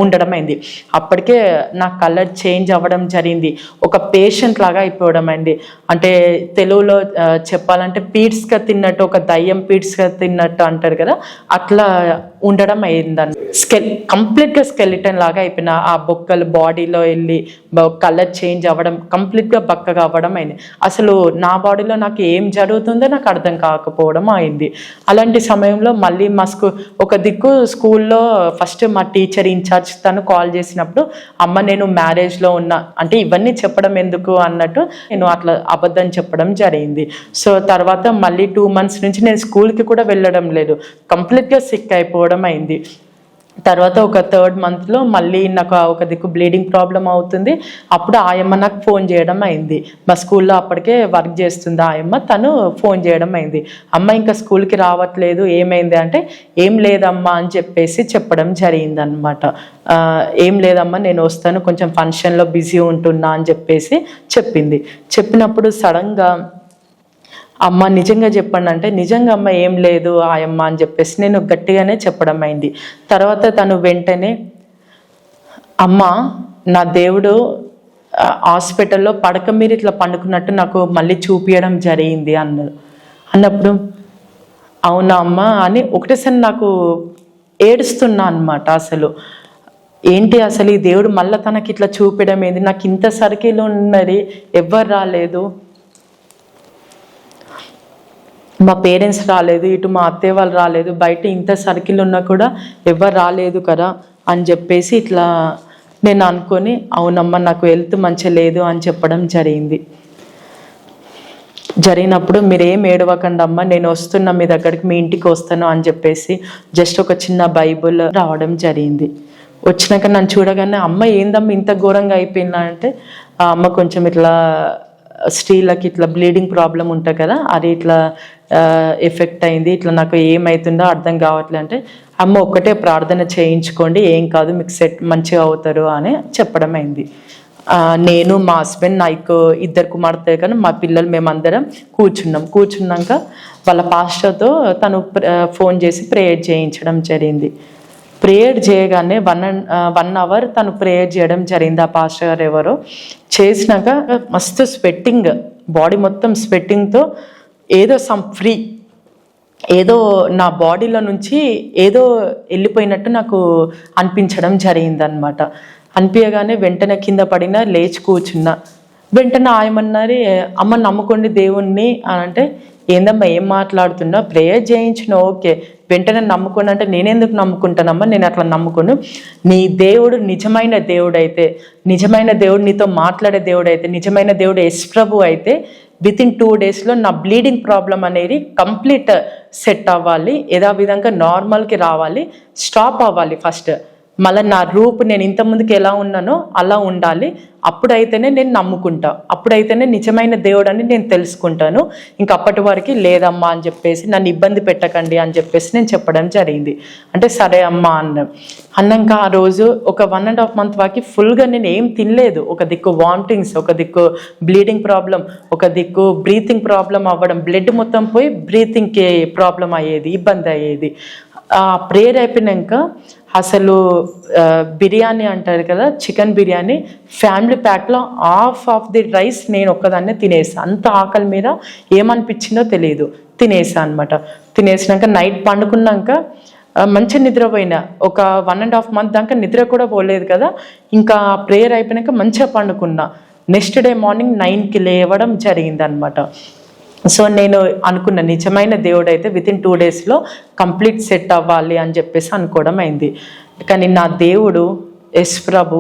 ఉండడం అయింది. అప్పటికే నా కలర్ చేంజ్ అవ్వడం జరిగింది, ఒక పేషెంట్ లాగా అయిపోవడం అయింది. అంటే తెలుగులో చెప్పాలంటే పీడ్స్గా తిన్నట్టు, ఒక దయ్యం పీడ్స్గా తిన్నట్టు అంటారు కదా, అట్లా ఉండడం అయిందని. కంప్లీట్గా స్కెలిటన్ లాగా అయిపోయిన, ఆ బొక్కలు బాడీలో వెళ్ళి కలర్ చేంజ్ అవ్వడం, కంప్లీట్గా బక్కగా అవ్వడం అయింది. అసలు నా బాడీలో నాకు ఏం జరుగుతుందో నాకు అర్థం కాకపోవడం అయింది. అలాంటి సమయంలో మళ్ళీ మా ఒక దిక్కు స్కూల్లో ఫస్ట్ మా టీచర్ ఇన్ఛార్జ్ తను కాల్ చేసినప్పుడు, అమ్మ నేను మ్యారేజ్లో ఉన్నా అంటే ఇవన్నీ చెప్పడం ఎందుకు అన్నట్టు నేను అట్లా అబద్ధం చెప్పడం జరిగింది. సో తర్వాత మళ్ళీ 2 months నుంచి నేను స్కూల్కి కూడా వెళ్ళడం లేదు, కంప్లీట్గా సిక్ అయిపోవడం అయింది. తర్వాత ఒక 3rd monthలో మళ్ళీ నాకు ఒక దిక్కు బ్లీడింగ్ ప్రాబ్లం అవుతుంది. అప్పుడు ఆయమ్మ నాకు ఫోన్ చేయడం అయింది. మా స్కూల్లో అప్పటికే వర్క్ చేస్తుంది ఆయమ్మ, తను ఫోన్ చేయడం అయింది. అమ్మ ఇంకా స్కూల్కి రావట్లేదు, ఏమైంది అంటే ఏం లేదమ్మా అని చెప్పేసి చెప్పడం జరిగిందనమాట. ఏం లేదమ్మా నేను వస్తాను, కొంచెం ఫంక్షన్లో బిజీ ఉంటున్నా అని చెప్పేసి చెప్పింది. చెప్పినప్పుడు సడన్గా అమ్మ నిజంగా చెప్పండి అంటే, నిజంగా అమ్మ ఏం లేదు ఆయమ్మ అని చెప్పేసి నేను గట్టిగానే చెప్పడం అయింది. తర్వాత తను వెంటనే, అమ్మ నా దేవుడు హాస్పిటల్లో పడక మీరు ఇట్లా పండుకున్నట్టు నాకు మళ్ళీ చూపించడం జరిగింది అన్నప్పుడు అవునా అమ్మ అని ఒకటేసారి నాకు ఏడుస్తున్నా అనమాట. అసలు ఏంటి అసలు ఈ దేవుడు మళ్ళీ తనకి ఇట్లా చూపించడం ఏంది, నాకు ఇంత సర్కిల్ ఉన్నది ఎవ్వరు రాలేదు, మా పేరెంట్స్ రాలేదు, ఇటు మా అత్తయ్య వాళ్ళు రాలేదు, బయట ఇంత సర్కిల్ ఉన్నా కూడా ఎవరు రాలేదు కదా అని చెప్పేసి ఇట్లా నేను అనుకొని, అవునమ్మా నాకు హెల్త్ మంచిగా లేదు అని చెప్పడం జరిగినప్పుడు మీరేం ఏడవకండి అమ్మ, నేను వస్తున్నా మీ దగ్గరికి, మీ ఇంటికి వస్తాను అని చెప్పేసి జస్ట్ ఒక చిన్న బైబుల్ రావడం జరిగింది. వచ్చినాక నన్ను చూడగానే, అమ్మ ఏందమ్మ ఇంత ఘోరంగా అయిపోయిందా అంటే, ఆ అమ్మ కొంచెం ఇట్లా స్త్రీలకి ఇట్లా బ్లీడింగ్ ప్రాబ్లం ఉంటుంది కదా, అది ఇట్లా ఎఫెక్ట్ అయింది, ఇట్లా నాకు ఏమవుతుందో అర్థం కావట్లే అంటే, అమ్మ ఒక్కటే ప్రార్థన చేయించుకోండి ఏం కాదు మీకు సెట్ మంచిగా అవుతారు అని చెప్పడం అయింది. నేను మా హస్బెండ్ నాకు 2 కుమార్తె కానీ మా పిల్లలు మేమందరం కూర్చున్నాక వాళ్ళ పాస్టర్తో తను ఫోన్ చేసి ప్రేయర్ చేయించడం జరిగింది. ప్రేయర్ చేయగానే 1 hour తను ప్రేయర్ చేయడం జరిగింది. ఆ పాస్టర్ గారు ఎవరో చేసినాక మస్తు స్వెట్టింగ్, బాడీ మొత్తం స్వెట్టింగ్తో ఏదో ఏదో నా బాడీలో నుంచి ఏదో వెళ్ళిపోయినట్టు నాకు అనిపించడం జరిగిందనమాట. అనిపించగానే వెంటనే కింద పడినా, లేచి కూర్చున్నా. వెంటనే ఆయమన్నారు, అమ్మ నమ్ముకోండి దేవుణ్ణి అని అంటే, ఏందమ్మా ఏం మాట్లాడుతున్నా, ప్రేయర్ చేయించిన ఓకే, వెంటనే నమ్ముకోండి అంటే నేనెందుకు నమ్ముకుంటానమ్మా, నేను అట్లా నమ్ముకోను. నీ దేవుడు నిజమైన దేవుడైతే, నిజమైన దేవుడు నీతో మాట్లాడే దేవుడైతే, నిజమైన దేవుడు యేసు ప్రభు అయితే వితిన్ 2 daysలో నా బ్లీడింగ్ ప్రాబ్లం అనేది కంప్లీట్ సెట్ అవ్వాలి, యథావిధంగా నార్మల్కి రావాలి, స్టాప్ అవ్వాలి ఫస్ట్. మళ్ళీ నా రూపు నేను ఇంతకుముందుకు ఎలా ఉన్నానో అలా ఉండాలి, అప్పుడైతేనే నేను నమ్ముకుంటా, అప్పుడైతేనే నిజమైన దేవుడు అని నేను తెలుసుకుంటాను. ఇంక అప్పటి వరకు లేదమ్మా అని చెప్పేసి నన్ను ఇబ్బంది పెట్టకండి అని చెప్పేసి నేను చెప్పడం జరిగింది. అంటే సరే అమ్మా అన్నాక ఆ రోజు ఒక 1.5 month వరకు ఫుల్గా నేను ఏం తినలేదు. ఒక దిక్కు వామిటింగ్స్, ఒక దిక్కు బ్లీడింగ్ ప్రాబ్లం, ఒక దిక్కు బ్రీతింగ్ ప్రాబ్లం అవ్వడం, బ్లడ్ మొత్తం పోయి బ్రీతింగ్కి ప్రాబ్లం అయ్యేది, ఇబ్బంది అయ్యేది. ప్రేయర్ అయిపోయినాక అసలు బిర్యానీ అంటారు కదా, చికెన్ బిర్యానీ ఫ్యామిలీ ప్యాక్లో హాఫ్ ఆఫ్ ది రైస్ నేను ఒక్కదాన్నే తినేసా. అంత ఆకలి మీద ఏమనిపించిందో తెలియదు, తినేసా అనమాట. తినేసినాక నైట్ పండుకున్నాక మంచి నిద్రపోయినా. ఒక 1.5 month దాకా నిద్ర కూడా పోలేదు కదా. ఇంకా ప్రేయర్ అయిపోయినాక మంచిగా పండుకున్నా. నెక్స్ట్ డే మార్నింగ్ 9కి లేవడం జరిగిందనమాట. సో నేను అనుకున్న నిజమైన దేవుడు అయితే వితిన్ 2 daysలో కంప్లీట్ సెట్ అవ్వాలి అని చెప్పేసి అనుకోవడం అయింది. కానీ నా దేవుడు ఎస్ ప్రభు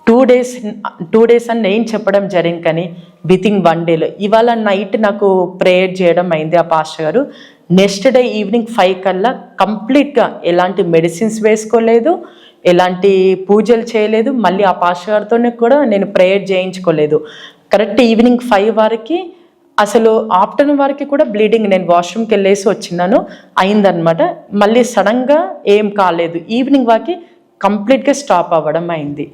2 days అని నేను చెప్పడం జరిగింది, కానీ వితిన్ 1 dayలో ఇవాళ నైట్ నాకు ప్రేయర్ చేయడం అయింది ఆ పాస్టర్ గారు. నెక్స్ట్ డే ఈవినింగ్ 5 కల్లా కంప్లీట్గా ఎలాంటి మెడిసిన్స్ వేసుకోలేదు, ఎలాంటి పూజలు చేయలేదు, మళ్ళీ ఆ పాస్టర్ గారితోనే కూడా నేను ప్రేయర్ చేయించుకోలేదు. కరెక్ట్ ఈవినింగ్ 5 వరకు అసలు ఆఫ్టర్నూన్ వరకు కూడా బ్లీడింగ్, నేను వాష్రూమ్కి వెళ్ళేసి వచ్చినాను అయిందనమాట. మళ్ళీ సడన్గా ఏం కాలేదు, ఈవినింగ్ వరకు కంప్లీట్గా స్టాప్ అవ్వడం అయింది.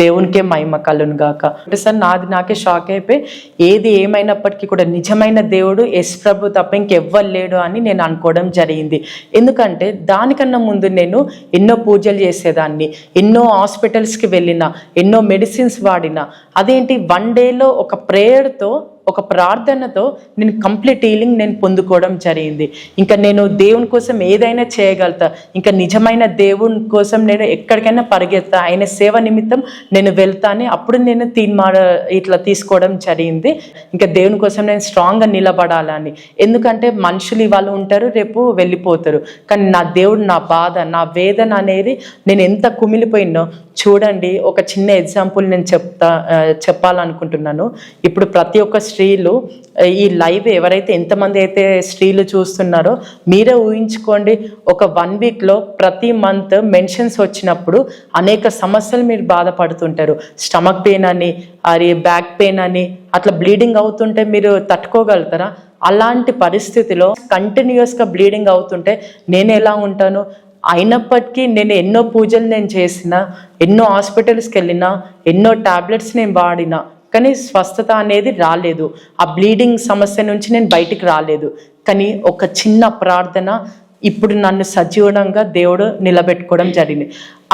దేవునికే మహిమ కలుగును గాక. అంటే సార్ నాకే షాక్ అయిపోయి, ఏది ఏమైనప్పటికీ కూడా నిజమైన దేవుడు ఎస్ ప్రభు తప్ప ఇంకెవ్వరు లేడు అని నేను అనుకోవడం జరిగింది. ఎందుకంటే దానికన్నా ముందు నేను ఎన్నో పూజలు చేసేదాన్ని, ఎన్నో హాస్పిటల్స్కి వెళ్ళిన, ఎన్నో మెడిసిన్స్ వాడిన. అదేంటి 1 dayలో ఒక ప్రేయర్తో, ఒక ప్రార్థనతో నేను కంప్లీట్ హీలింగ్ నేను పొందుకోవడం జరిగింది. ఇంకా నేను దేవుని కోసం ఏదైనా చేయగలుగుతా, ఇంకా నిజమైన దేవుని కోసం నేను ఎక్కడికైనా పరిగెత్తా, ఆయన సేవ నిమిత్తం నేను వెళ్తాను. అప్పుడు నేను ఇట్లా తీసుకోవడం జరిగింది. ఇంకా దేవుని కోసం నేను స్ట్రాంగ్గా నిలబడాలని. ఎందుకంటే మనుషులు ఇవాళ ఉంటారు, రేపు వెళ్ళిపోతారు. కానీ నా దేవుడు, నా బాధ, నా వేదన అనేది నేను ఎంత కుమిలిపోయినో చూడండి. ఒక చిన్న ఎగ్జాంపుల్ నేను చెప్పాలనుకుంటున్నాను. ఇప్పుడు ప్రతి ఒక్క స్త్రీలు ఈ లైవ్ ఎవరైతే ఎంతమంది అయితే స్త్రీలు చూస్తున్నారో మీరే ఊహించుకోండి. ఒక 1 weekలో ప్రతి మంత్ మెన్షన్స్ వచ్చినప్పుడు అనేక సమస్యలు మీరు బాధపడుతుంటారు. స్టమక్ పెయిన్ అని, అది బ్యాక్ పెయిన్ అని, అట్లా బ్లీడింగ్ అవుతుంటే మీరు తట్టుకోగలుగుతారా? అలాంటి పరిస్థితిలో కంటిన్యూస్గా బ్లీడింగ్ అవుతుంటే నేను ఎలా ఉంటాను? అయినప్పటికీ నేను ఎన్నో పూజలు నేను చేసిన, ఎన్నో హాస్పిటల్స్కి వెళ్ళినా, ఎన్నో టాబ్లెట్స్ నేను వాడినా, కానీ స్వస్థత అనేది రాలేదు. ఆ బ్లీడింగ్ సమస్య నుంచి నేను బయటికి రాలేదు. కానీ ఒక చిన్న ప్రార్థన ఇప్పుడు నన్ను సజీవంగా దేవుడు నిలబెట్టుకోవడం జరిగింది.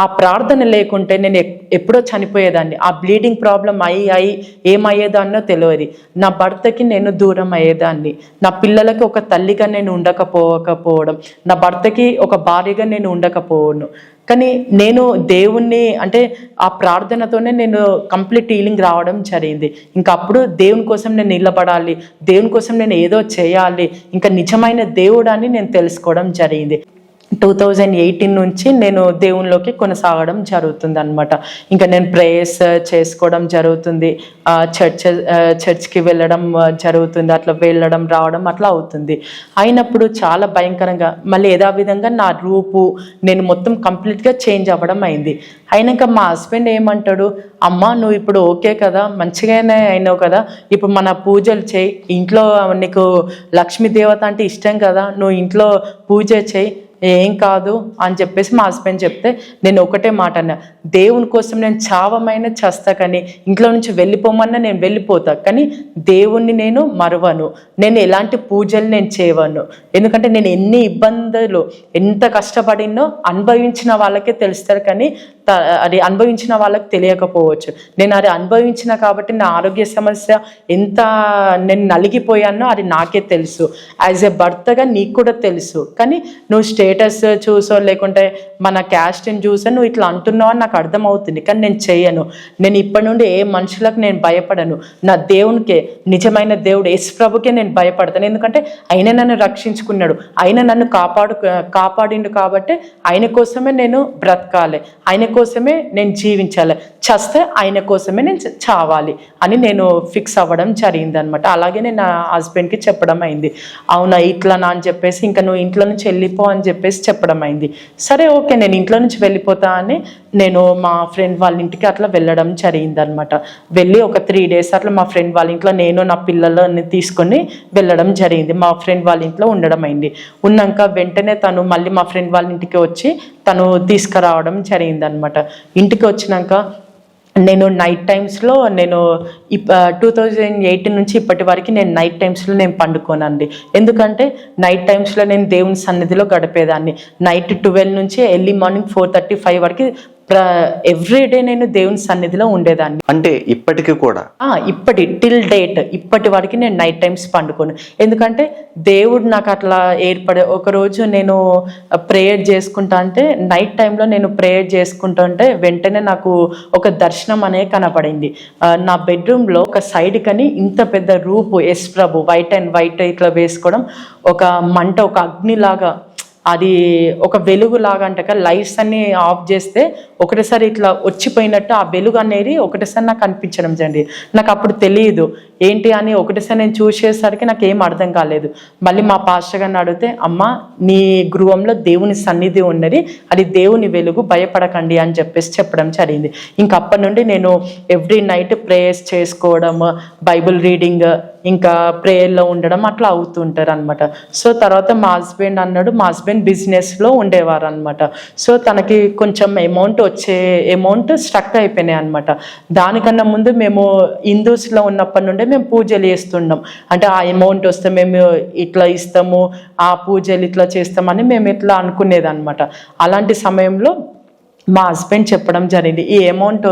ఆ ప్రార్థన లేకుంటే నేను ఎప్పుడో చనిపోయేదాన్ని. ఆ బ్లీడింగ్ ప్రాబ్లం అయ్యి ఏమయ్యేదాన్నో తెలియదు. నా భర్తకి నేను దూరం అయ్యేదాన్ని, నా పిల్లలకి ఒక తల్లిగా నేను ఉండకపోవడం, నా భర్తకి ఒక భార్యగా నేను ఉండకపోవను. కానీ నేను దేవుణ్ణి అంటే ఆ ప్రార్థనతోనే నేను కంప్లీట్ హీలింగ్ రావడం జరిగింది. ఇంకా అప్పుడు దేవుని కోసం నేను నిలబడాలి, దేవుని కోసం నేను ఏదో చేయాలి, ఇంకా నిజమైన దేవుడు అని నేను తెలుసుకోవడం జరిగింది. 2018 నుంచి నేను దేవునిలోకి కొనసాగడం జరుగుతుంది అనమాట. ఇంకా నేను ప్రేయర్స్ చేసుకోవడం జరుగుతుంది, చర్చ్కి వెళ్ళడం జరుగుతుంది, అట్లా వెళ్ళడం రావడం అట్లా అవుతుంది. అయినప్పుడు చాలా భయంకరంగా మళ్ళీ యథావిధంగా నా రూపు నేను మొత్తం కంప్లీట్గా చేంజ్ అవ్వడం అయింది. అయినాక మా హస్బెండ్ ఏమంటాడు, అమ్మ నువ్వు ఇప్పుడు ఓకే కదా, మంచిగానే అయినావు కదా, ఇప్పుడు మన పూజలు చేయి, ఇంట్లో నీకు లక్ష్మీ దేవత అంటే ఇష్టం కదా, నువ్వు ఇంట్లో పూజ చేయి, ఏం కాదు అని చెప్పేసి మా హస్బెండ్ చెప్తే నేను ఒకటే మాట అన్నా, దేవుని కోసం నేను చావమైనా చేస్తా, కానీ ఇంట్లో నుంచి వెళ్ళిపోమన్నా నేను వెళ్ళిపోతా, కానీ దేవుణ్ణి నేను మరవను, నేను ఎలాంటి పూజలు నేను చేయవను. ఎందుకంటే నేను ఎన్ని ఇబ్బందులు ఎంత కష్టపడినో అనుభవించిన వాళ్ళకే తెలుస్తారు, కానీ అది అనుభవించిన వాళ్ళకి తెలియకపోవచ్చు. నేను అది అనుభవించిన కాబట్టి నా ఆరోగ్య సమస్య ఎంత నేను నలిగిపోయానో అది నాకే తెలుసు. యాజ్ ఎ భర్తగా నీకు కూడా తెలుసు. కానీ నువ్వు స్టేటస్ చూసో లేకుంటే మన క్యాస్ట్ని చూసో నువ్వు ఇట్లా అంటున్నావు అని నాకు అర్థమవుతుంది, కానీ నేను చేయను. నేను ఇప్పటి నుండి ఏ మనుషులకు నేను భయపడను, నా దేవునికే, నిజమైన దేవుడు యేసు ప్రభుకే నేను భయపడతాను. ఎందుకంటే ఆయన నన్ను రక్షించుకున్నాడు, ఆయన నన్ను కాపాడిండు కాబట్టి ఆయన కోసమే నేను బ్రతకాలి, ఆయన కోసమే నేను జీవించాలి, చస్తే ఆయన కోసమే నేను చావాలి అని నేను ఫిక్స్ అవ్వడం జరిగింది అనమాట. అలాగే నేను నా హస్బెండ్కి చెప్పడం అయింది. అవునా ఇట్లా నా అని చెప్పేసి, ఇంకా నువ్వు ఇంట్లో నుంచి వెళ్ళిపో అని చెప్పేసి చెప్పడం అయింది. సరే ఓకే నేను ఇంట్లో నుంచి వెళ్ళిపోతా అని నేను మా ఫ్రెండ్ వాళ్ళ ఇంటికి అట్లా వెళ్ళడం జరిగింది అనమాట. వెళ్ళి ఒక 3 days అట్లా మా ఫ్రెండ్ వాళ్ళ ఇంట్లో నేను నా పిల్లలని తీసుకొని వెళ్ళడం జరిగింది. మా ఫ్రెండ్ వాళ్ళ ఇంట్లో ఉండడం అయింది. ఉన్నాక వెంటనే తను మళ్ళీ మా ఫ్రెండ్ వాళ్ళ ఇంటికి వచ్చి తను తీసుకురావడం జరిగింది అనమాట. ఇంటికి వచ్చినాక నేను నైట్ టైమ్స్లో నేను 2018 నుంచి ఇప్పటి వరకు నేను నైట్ టైమ్స్లో నేను పండుకోనండి. ఎందుకంటే నైట్ టైమ్స్లో నేను దేవుని సన్నిధిలో గడిపేదాన్ని. నైట్ 12 నుంచి ఎర్లీ మార్నింగ్ 4:35 వరకు ఎవ్రీడే నేను దేవుని సన్నిధిలో ఉండేదాన్ని. అంటే ఇప్పటికీ కూడా టిల్ డేట్ ఇప్పటి వరకు నేను నైట్ టైమ్స్ పండుకోను. ఎందుకంటే దేవుడు నాకు అట్లా ఒకరోజు నేను ప్రేయర్ చేసుకుంటా అంటే నైట్ టైంలో నేను ప్రేయర్ చేసుకుంటుంటే వెంటనే నాకు ఒక దర్శనం అనేది కనపడింది. నా బెడ్రూమ్లో ఒక సైడ్ కని ఇంత పెద్ద రూపు ఎస్ ప్రభు వైట్ అండ్ వైట్ ఇట్లా వేసుకోవడం, ఒక మంట, ఒక అగ్నిలాగా, అది ఒక వెలుగు లాగా అంటక లైట్స్ అన్ని ఆఫ్ చేస్తే ఒకటేసారి ఇట్లా వచ్చిపోయినట్టు ఆ వెలుగు అనేది ఒకటేసారి నాకు అనిపించడం జరిగింది. నాకు అప్పుడు తెలియదు ఏంటి అని. ఒకటేసారి నేను చూసేసరికి నాకు ఏం అర్థం కాలేదు. మళ్ళీ మా పాస్టర్ గారిని అడిగితే, అమ్మ నీ గృహంలో దేవుని సన్నిధి ఉన్నది, అది దేవుని వెలుగు, భయపడకండి అని చెప్పడం జరిగింది. ఇంకా అప్పటి నుండి నేను ఎవ్రీ నైట్ ప్రేయర్స్ చేసుకోవడం, బైబిల్ రీడింగ్, ఇంకా ప్రేయర్లో ఉండడం అట్లా అవుతుంటారు అనమాట. సో తర్వాత మా హస్బెండ్ అన్నాడు, మా హస్బెండ్ బిజినెస్లో ఉండేవారు అనమాట. సో తనకి కొంచెం అమౌంట్ స్ట్రక్ అయిపోయినాయి అనమాట. దానికన్నా ముందు మేము హిందూస్లో ఉన్నప్పటి నుండే మేము పూజలు చేస్తున్నాం. అంటే ఆ అమౌంట్ వస్తే మేము ఇట్లా ఇస్తాము, ఆ పూజలు ఇట్లా చేస్తామని మేము ఇట్లా అనుకునేది అనమాట. అలాంటి సమయంలో మా హస్బెండ్ చెప్పడం జరిగింది, ఈ అమౌంట్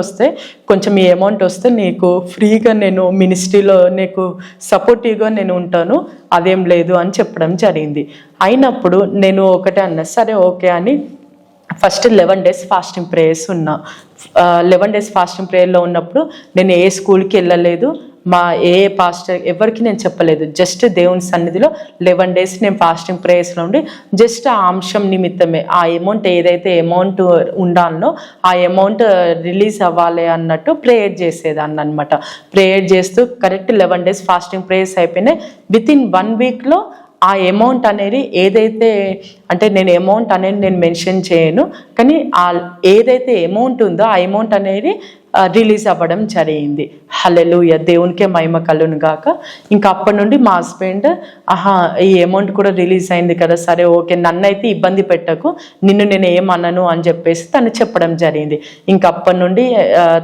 వస్తే నీకు ఫ్రీగా నేను మినిస్ట్రీలో నీకు సపోర్టివ్గా నేను ఉంటాను, అదేం లేదు అని చెప్పడం జరిగింది. అయినప్పుడు నేను ఒకటే అన్నా, సరే ఓకే అని ఫస్ట్ 11 days ఫాస్టింగ్ ప్రేయర్స్ ఉన్నా. 11 days ఫాస్టింగ్ ప్రేయర్లో ఉన్నప్పుడు నేను ఏ స్కూల్కి వెళ్ళలేదు, ఏ పాస్టర్ ఎవరికి నేను చెప్పలేదు. జస్ట్ దేవుని సన్నిధిలో 11 days నేను ఫాస్టింగ్ ప్రేయర్స్లో ఉండి జస్ట్ ఆ అంశం నిమిత్తమే ఆ అమౌంట్ ఏదైతే అమౌంట్ ఉండాలో ఆ అమౌంట్ రిలీజ్ అవ్వాలి అన్నట్టు ప్రేయర్ చేసేదాన్ని అనమాట. ప్రేయర్ చేస్తూ కరెక్ట్ 11 days ఫాస్టింగ్ ప్రేయర్స్ అయిపోయినాయి. వితిన్ 1 weekలో ఆ అమౌంట్ అనేది ఏదైతే, అంటే నేను అమౌంట్ అనేది నేను మెన్షన్ చేయను, కానీ ఏదైతే అమౌంట్ ఉందో ఆ అమౌంట్ అనేది రిలీజ్ అవ్వడం జరిగింది. హల్లెలూయా, దేవునికే మహిమ కలుగును గాక. ఇంకా అప్పటి నుండి మా హస్బెండ్, ఈ అమౌంట్ కూడా రిలీజ్ అయింది కదా, సరే ఓకే, నన్నైతే ఇబ్బంది పెట్టకు, నిన్ను నేను ఏమన్నాను అని చెప్పేసి తను చెప్పడం జరిగింది. ఇంకా అప్పటి నుండి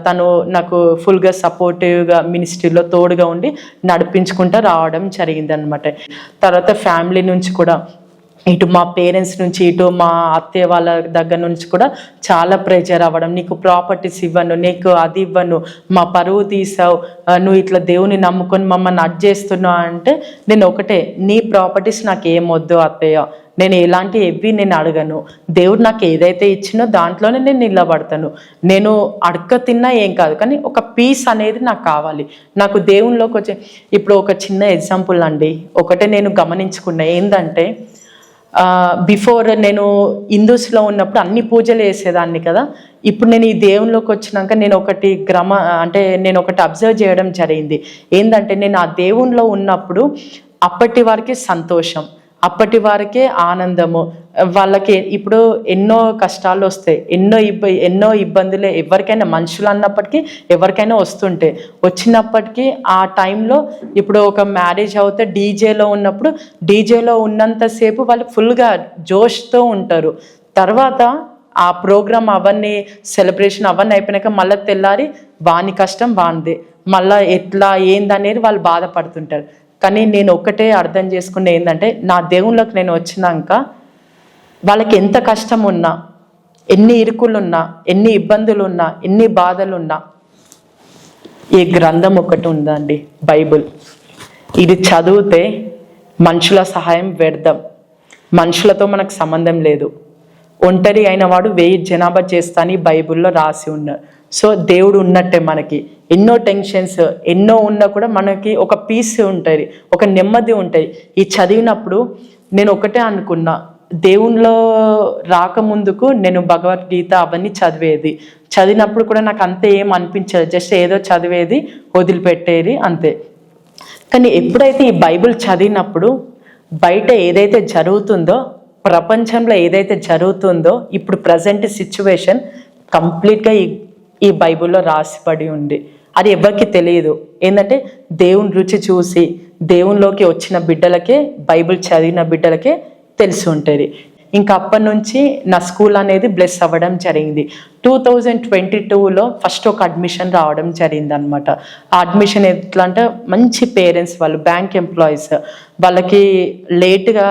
తను నాకు ఫుల్గా సపోర్టివ్గా మినిస్ట్రీలో తోడుగా ఉండి నడిపించుకుంటూ రావడం జరిగింది అనమాట. తర్వాత ఫ్యామిలీ నుంచి కూడా, ఇటు మా పేరెంట్స్ నుంచి, ఇటు మా అత్తయ్య వాళ్ళ దగ్గర నుంచి కూడా చాలా ప్రెజర్ అవ్వడం, నీకు ప్రాపర్టీస్ ఇవ్వను, నీకు అది ఇవ్వను, మా పరువు తీసావు, నువ్వు ఇట్లా దేవుని నమ్ముకొని మమ్మల్ని అడ్జేస్తున్నావు అంటే నేను ఒకటే, నీ ప్రాపర్టీస్ నాకు ఏమొద్దు అత్తయ్య, నేను ఎలాంటి నేను అడగను, దేవుడు నాకు ఏదైతే ఇచ్చినో దాంట్లోనే నేను నిలబడతాను, నేను అడక తిన్నా ఏం కాదు, కానీ ఒక పీస్ అనేది నాకు కావాలి. నాకు దేవునిలోకి ఇప్పుడు ఒక చిన్న ఎగ్జాంపుల్ అండి, ఒకటే నేను గమనించుకున్నా ఏంటంటే, బిఫోర్ నేను హిందూస్లో ఉన్నప్పుడు అన్ని పూజలు చేసేదాన్ని కదా. ఇప్పుడు నేను ఈ దేవునిలోకి వచ్చినాక నేను ఒకటి అబ్జర్వ్ చేయడం జరిగింది. ఏంటంటే నేను ఆ దేవునిలో ఉన్నప్పుడు అప్పటి వరకే సంతోషం, అప్పటి వరకే ఆనందము. వాళ్ళకి ఇప్పుడు ఎన్నో కష్టాలు వస్తాయి, ఎన్నో ఇబ్బందులే ఎవరికైనా, మనుషులు అన్నప్పటికీ ఎవరికైనా వచ్చినప్పటికీ ఆ టైంలో ఇప్పుడు ఒక మ్యారేజ్ అవుతే డీజేలో ఉన్నప్పుడు డీజేలో ఉన్నంతసేపు వాళ్ళు ఫుల్గా జోష్తో ఉంటారు. తర్వాత ఆ ప్రోగ్రామ్ అవన్నీ సెలబ్రేషన్ అవన్నీ అయిపోయినాక మళ్ళీ తెల్లారి వాని కష్టం వానిదే, మళ్ళీ ఎట్లా ఏందనేది వాళ్ళు బాధపడుతుంటారు. కానీ నేను ఒకటే అర్థం చేసుకునే ఏంటంటే, నా దేవుళ్ళకి నేను వచ్చినాక వాళ్ళకి ఎంత కష్టం ఉన్నా, ఎన్ని ఇరుకులున్నా, ఎన్ని ఇబ్బందులున్నా, ఎన్ని బాధలున్నా, ఈ గ్రంథం ఒకటి ఉందండి, బైబుల్. ఇది చదివితే మనుషుల సహాయం వ్యర్థం, మనుషులతో మనకు సంబంధం లేదు, ఒంటరి అయిన వాడు 1000 జనాభా చేస్తా అని బైబుల్లో రాసి ఉన్నారు. సో దేవుడు ఉన్నట్టే మనకి ఎన్నో టెన్షన్స్ ఎన్నో ఉన్నా కూడా మనకి ఒక పీస్ ఉంటుంది, ఒక నెమ్మది ఉంటుంది. ఈ చదివినప్పుడు నేను ఒకటే అనుకున్నా, దేవునిలో రాకముందుకు నేను భగవద్గీత అవన్నీ చదివినప్పుడు కూడా నాకు అంతే ఏం అనిపించదు, జస్ట్ ఏదో చదివేది వదిలిపెట్టేది అంతే. కానీ ఎప్పుడైతే ఈ బైబిల్ చదివినప్పుడు బయట ఏదైతే జరుగుతుందో, ప్రపంచంలో ఏదైతే జరుగుతుందో, ఇప్పుడు ప్రజెంట్ సిచ్యువేషన్ కంప్లీట్గా ఈ బైబిల్లో రాసిపడి ఉంది. అది ఎవరికి తెలియదు. ఏంటంటే దేవుని రుచి చూసి దేవునిలోకి వచ్చిన బిడ్డలకే, బైబిల్ చదివిన బిడ్డలకే తెలిసి ఉంటుంది. ఇంకా అప్పటి నుంచి నా స్కూల్ అనేది బ్లెస్ అవ్వడం జరిగింది. 2022లో ఫస్ట్ ఒక అడ్మిషన్ రావడం జరిగింది అనమాట. ఆ అడ్మిషన్ ఎట్లా అంటే, మంచి పేరెంట్స్, వాళ్ళు బ్యాంక్ ఎంప్లాయీస్, వాళ్ళకి లేటుగా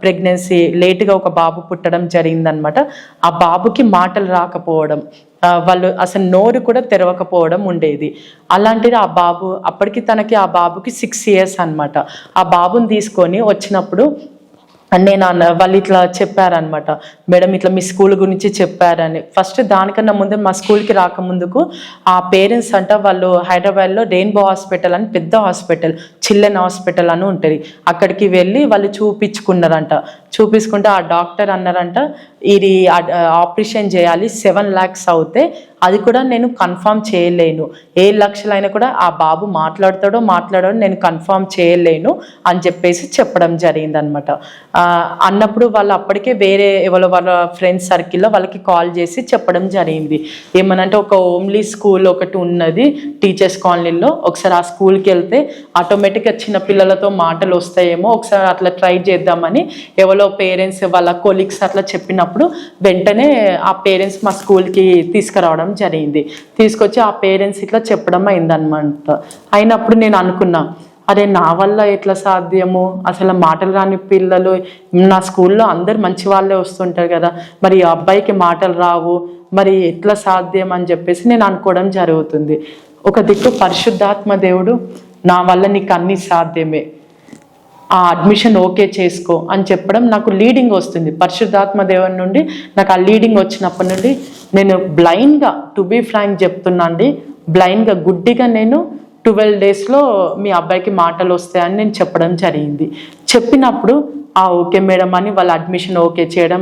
ప్రెగ్నెన్సీ, లేటుగా ఒక బాబు పుట్టడం జరిగిందనమాట. ఆ బాబుకి మాటలు రాకపోవడం, వాళ్ళు అసలు నోరు కూడా తెరవకపోవడం ఉండేది. అలాంటిది ఆ బాబు అప్పటికి ఆ బాబుకి 6 years అన్నమాట. ఆ బాబుని తీసుకొని వచ్చినప్పుడు నేను వాళ్ళు ఇట్లా చెప్పారనమాట, మేడం ఇట్లా మీ స్కూల్ గురించి చెప్పారని. ఫస్ట్ దానికన్నా ముందు మా స్కూల్కి రాకముందుకు ఆ పేరెంట్స్ అంట వాళ్ళు హైదరాబాద్లో రెయిన్బో హాస్పిటల్ అని పెద్ద హాస్పిటల్, చిల్డ్రన్ హాస్పిటల్ అని ఉంటుంది, అక్కడికి వెళ్ళి వాళ్ళు చూపించుకున్నారంట. చూపించుకుంటే ఆ డాక్టర్ అన్నారంట, ఇది ఆపరేషన్ చేయాలి, 7 lakhs అవుతే అది కూడా నేను కన్ఫర్మ్ చేయలేను, 7 లక్షలైనా కూడా ఆ బాబు మాట్లాడతాడో నేను కన్ఫర్మ్ చేయలేను అని చెప్పేసి చెప్పడం జరిగిందనమాట. అన్నప్పుడు వాళ్ళు అప్పటికే వేరే ఎవరో వాళ్ళ ఫ్రెండ్స్ సర్కిల్లో వాళ్ళకి కాల్ చేసి చెప్పడం జరిగింది. ఏమనంటే ఒక ఓమ్లీ స్కూల్ ఒకటి ఉన్నది టీచర్స్ కాలనీలో, ఒకసారి ఆ స్కూల్కి వెళ్తే ఆటోమేటిక్గా చిన్న పిల్లలతో మాటలు వస్తాయేమో, ఒకసారి అట్లా ట్రై చేద్దామని ఎవరో పేరెంట్స్ వాళ్ళ కొలీగ్స్ అట్లా చెప్పినప్పుడు వెంటనే ఆ పేరెంట్స్ మా స్కూల్కి తీసుకురావడం జరిగింది. తీసుకొచ్చి ఆ పేరెంట్స్ ఇట్లా చెప్పడం అయిందనమాట. అయినప్పుడు నేను అనుకున్నా, అరే నా వల్ల ఎట్లా సాధ్యము, అసలు మాటలు రాని పిల్లలు నా స్కూల్లో అందరు మంచి వాళ్ళే వస్తుంటారు కదా, మరి ఈ అబ్బాయికి మాటలు రావు, మరి ఎట్లా సాధ్యం అని చెప్పేసి నేను అనుకోవడం జరుగుతుంది. ఒక దిక్కు పరిశుద్ధాత్మ దేవుడు నా వల్ల నీకు అన్ని సాధ్యమే, ఆ అడ్మిషన్ ఓకే చేసుకో అని చెప్పడం నాకు లీడింగ్ వస్తుంది. పరిశుద్ధాత్మ దేవుని నుండి నాకు ఆ లీడింగ్ వచ్చినప్పటి నుండి నేను బ్లైండ్గా, టు బీ ఫ్రాంక్ చెప్తున్నా అండి, బ్లైండ్గా గుడ్డిగా నేను 12 daysలో మీ అబ్బాయికి మాటలు వస్తాయని నేను చెప్పడం జరిగింది. చెప్పినప్పుడు ఓకే మేడం అని వాళ్ళ అడ్మిషన్ ఓకే చేయడం,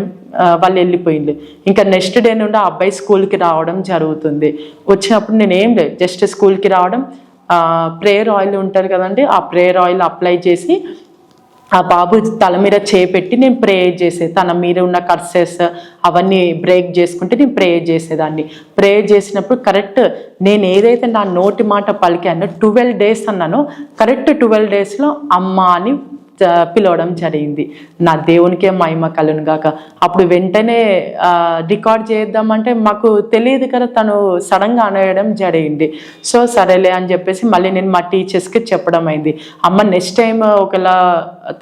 వాళ్ళు వెళ్ళిపోయింది. ఇంకా నెక్స్ట్ డే నుండి ఆ అబ్బాయి స్కూల్కి రావడం జరుగుతుంది. వచ్చినప్పుడు నేను ఏం లేదు, జస్ట్ స్కూల్కి రావడం, ప్రేయర్ ఆయిల్ ఉంటుంది కదండి, ఆ ప్రేయర్ ఆయిల్ అప్లై చేసి ఆ బాబు తల మీద చేపెట్టి నేను ప్రేయర్ చేసేది, తన మీద ఉన్న కర్సెస్ అవన్నీ బ్రేక్ చేసుకుంటే నేను ప్రేయర్ చేసేదాన్ని. ప్రేయర్ చేసినప్పుడు కరెక్ట్ నేను ఏదైతే నా నోటి మాట పలికానో 12 days అన్నానో, కరెక్ట్ 12 daysలో అమ్మ అని పిలవడం జరిగింది. నా దేవునికే మహిమ కలుగును గాక. అప్పుడు వెంటనే రికార్డ్ చేద్దామంటే మాకు తెలియదు కదా, తను సడన్గా అనేయడం జరిగింది. సో సరేలే అని చెప్పేసి మళ్ళీ నేను మా టీచర్స్కి చెప్పడం అయింది, అమ్మ నెక్స్ట్ టైం ఒకవేళ